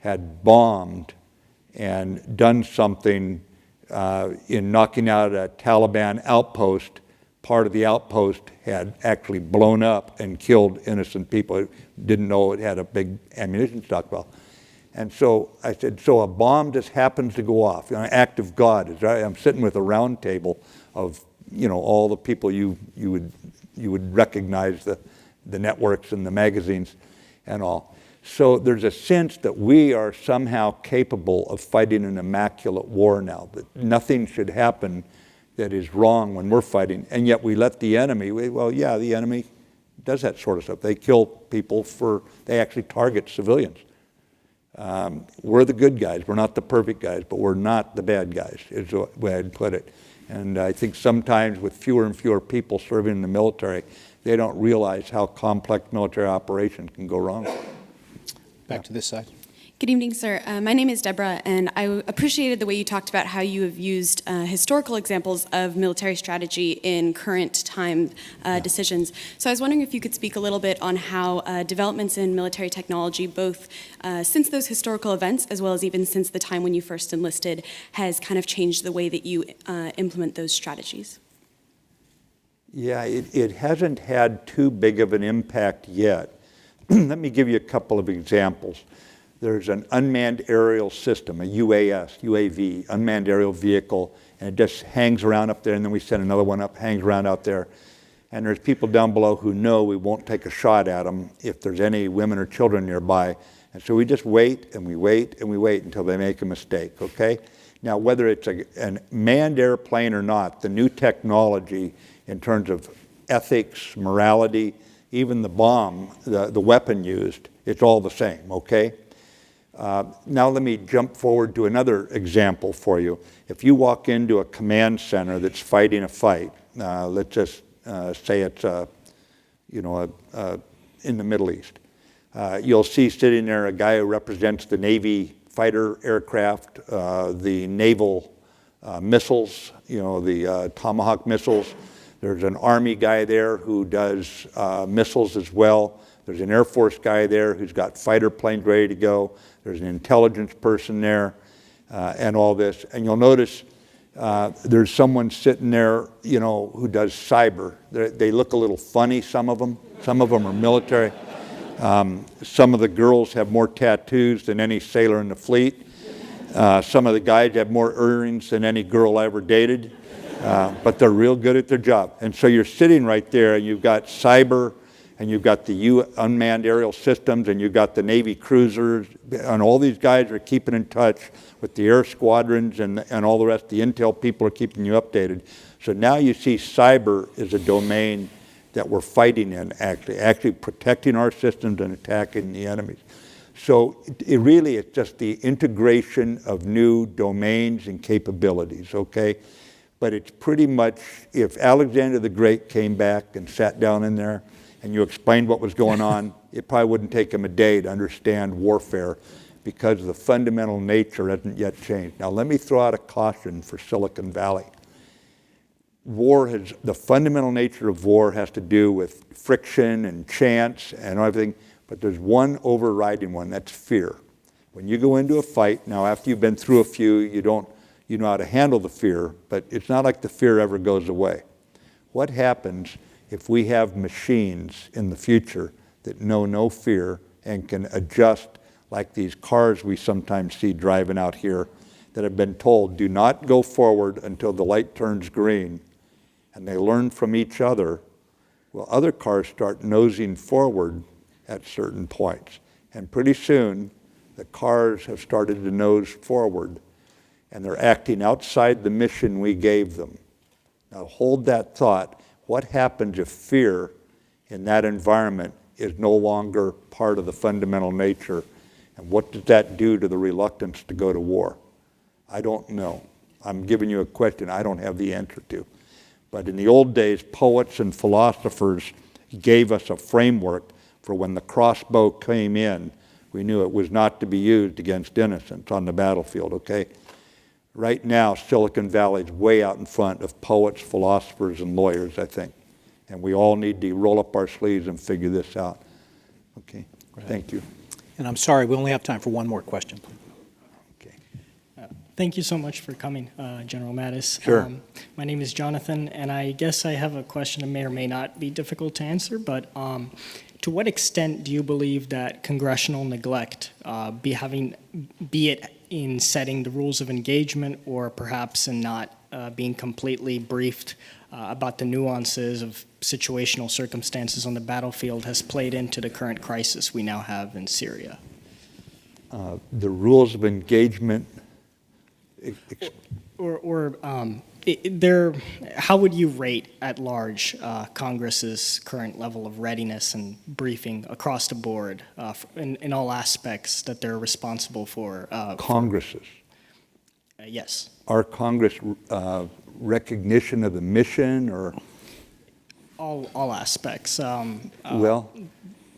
had bombed and done something in knocking out a Taliban outpost. Part of the outpost had actually blown up and killed innocent people. Didn't know it had a big ammunition stockpile. And so I said, so a bomb just happens to go off, an act of God. I'm sitting with a round table of, all the people you would recognize, the networks and the magazines and all. So there's a sense that we are somehow capable of fighting an immaculate war now, that nothing should happen that is wrong when we're fighting, and yet we let the enemy, the enemy does that sort of stuff. They kill people they actually target civilians. We're the good guys. We're not the perfect guys, but we're not the bad guys, is the way I'd put it. And I think sometimes with fewer and fewer people serving in the military, they don't realize how complex military operations can go wrong. Back to this side. Good evening, sir. My name is Deborah, and I appreciated the way you talked about how you have used historical examples of military strategy in current time decisions. So I was wondering if you could speak a little bit on how developments in military technology, both since those historical events as well as even since the time when you first enlisted, has kind of changed the way that you implement those strategies. Yeah, it hasn't had too big of an impact yet. Let me give you a couple of examples. There's an unmanned aerial system, a UAV, unmanned aerial vehicle, and it just hangs around up there, and then we send another one up, hangs around out there. And there's people down below who know we won't take a shot at them if there's any women or children nearby. And so we just wait, and we wait, and we wait until they make a mistake, okay? Now, whether it's a manned airplane or not, the new technology in terms of ethics, morality, even the bomb, the weapon used, it's all the same, okay? Now let me jump forward to another example for you. If you walk into a command center that's fighting a fight, let's just say it's in the Middle East, you'll see sitting there a guy who represents the Navy fighter aircraft, the naval missiles, the Tomahawk missiles. There's an Army guy there who does missiles as well. There's an Air Force guy there who's got fighter planes ready to go. There's an intelligence person there and all this. And you'll notice there's someone sitting there, who does cyber. They look a little funny, some of them. Some of them are military. Some of the girls have more tattoos than any sailor in the fleet. Some of the guys have more earrings than any girl I ever dated. But they're real good at their job. And so you're sitting right there, and you've got cyber, and you've got the unmanned aerial systems, and you've got the Navy cruisers, and all these guys are keeping in touch with the air squadrons and all the rest. The intel people are keeping you updated. So now you see cyber is a domain that we're fighting in, actually protecting our systems and attacking the enemies. So it's just the integration of new domains and capabilities, okay? But it's pretty much, if Alexander the Great came back and sat down in there and you explained what was going on, it probably wouldn't take him a day to understand warfare because the fundamental nature hasn't yet changed. Now let me throw out a caution for Silicon Valley. The fundamental nature of war has to do with friction and chance and everything, but there's one overriding one, that's fear. When you go into a fight, now after you've been through a few, you know how to handle the fear, but it's not like the fear ever goes away. What happens if we have machines in the future that know no fear and can adjust like these cars we sometimes see driving out here that have been told, do not go forward until the light turns green, and they learn from each other? Well, other cars start nosing forward at certain points, and pretty soon the cars have started to nose forward, and they're acting outside the mission we gave them. Now hold that thought. What happens if fear in that environment is no longer part of the fundamental nature? And what does that do to the reluctance to go to war? I don't know. I'm giving you a question I don't have the answer to. But in the old days, poets and philosophers gave us a framework for when the crossbow came in, we knew it was not to be used against innocents on the battlefield, okay? Right now, Silicon Valley is way out in front of poets, philosophers, and lawyers, I think. And we all need to roll up our sleeves and figure this out. Okay, thank you. And I'm sorry, we only have time for one more question. Okay. Thank you so much for coming, General Mattis. Sure. My name is Jonathan, and I guess I have a question that may or may not be difficult to answer, but to what extent do you believe that congressional neglect, be it in setting the rules of engagement, or perhaps in not being completely briefed about the nuances of situational circumstances on the battlefield has played into the current crisis we now have in Syria? The rules of engagement. How would you rate at large Congress's current level of readiness and briefing across the board in all aspects that they're responsible for? Congresses. Yes. Our Congress recognition of the mission, or? All aspects. Well,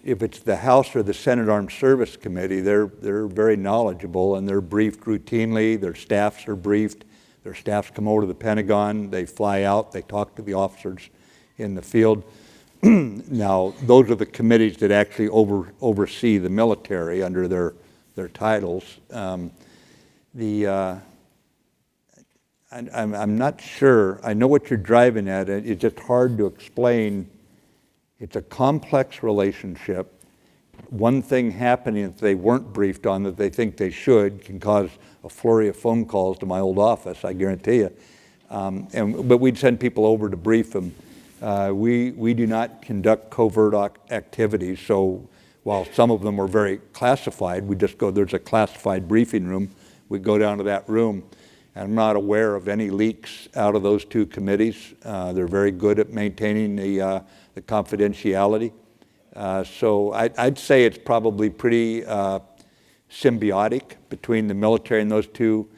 if it's the House or the Senate Armed Service Committee, they're very knowledgeable and they're briefed routinely. Their staffs are briefed. Their staffs come over to the Pentagon. They fly out. They talk to the officers in the field. Now, those are the committees that actually oversee the military under their titles. I'm not sure. I know what you're driving at. It's just hard to explain. It's a complex relationship. One thing happening that they weren't briefed on that they think they should can cause a flurry of phone calls to my old office, I guarantee you. But we'd send people over to brief them. We do not conduct covert activities, so while some of them are very classified, we just go, there's a classified briefing room. We go down to that room. I'm not aware of any leaks out of those two committees. They're very good at maintaining the confidentiality. So I'd say it's probably pretty symbiotic between the military and those two.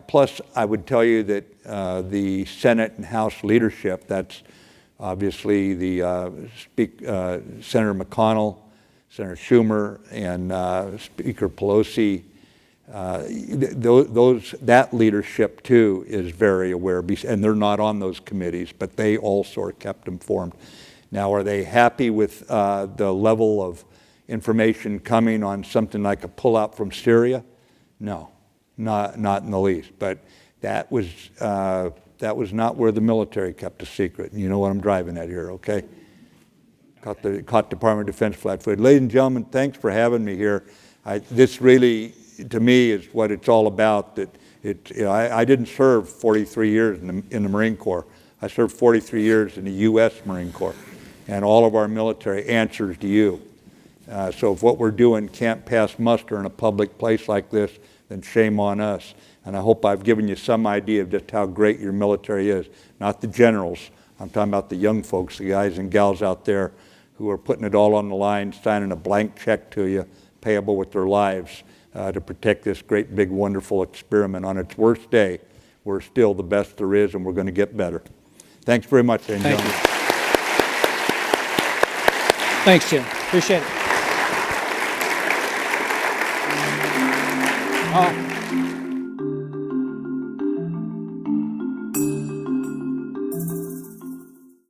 Plus, I would tell you that the Senate and House leadership, that's obviously the Senator McConnell, Senator Schumer, and Speaker Pelosi, that leadership too is very aware, and they're not on those committees, but they also are kept informed. Now, are they happy with the level of information coming on something like a pullout from Syria? No, not in the least. But that was not where the military kept a secret. And you know what I'm driving at here, okay? Caught Department of Defense flat-footed. Ladies and gentlemen, thanks for having me here. This really, to me, is what it's all about. That I didn't serve 43 years in the Marine Corps. I served 43 years in the U.S. Marine Corps. And all of our military answers to you. So if what we're doing can't pass muster in a public place like this, then shame on us. And I hope I've given you some idea of just how great your military is. Not the generals. I'm talking about the young folks, the guys and gals out there who are putting it all on the line, signing a blank check to you, payable with their lives, to protect this great, big, wonderful experiment. On its worst day, we're still the best there is, and we're going to get better. Thanks very much, ladies and gentlemen. Thank you. Thanks, Jim. Appreciate it.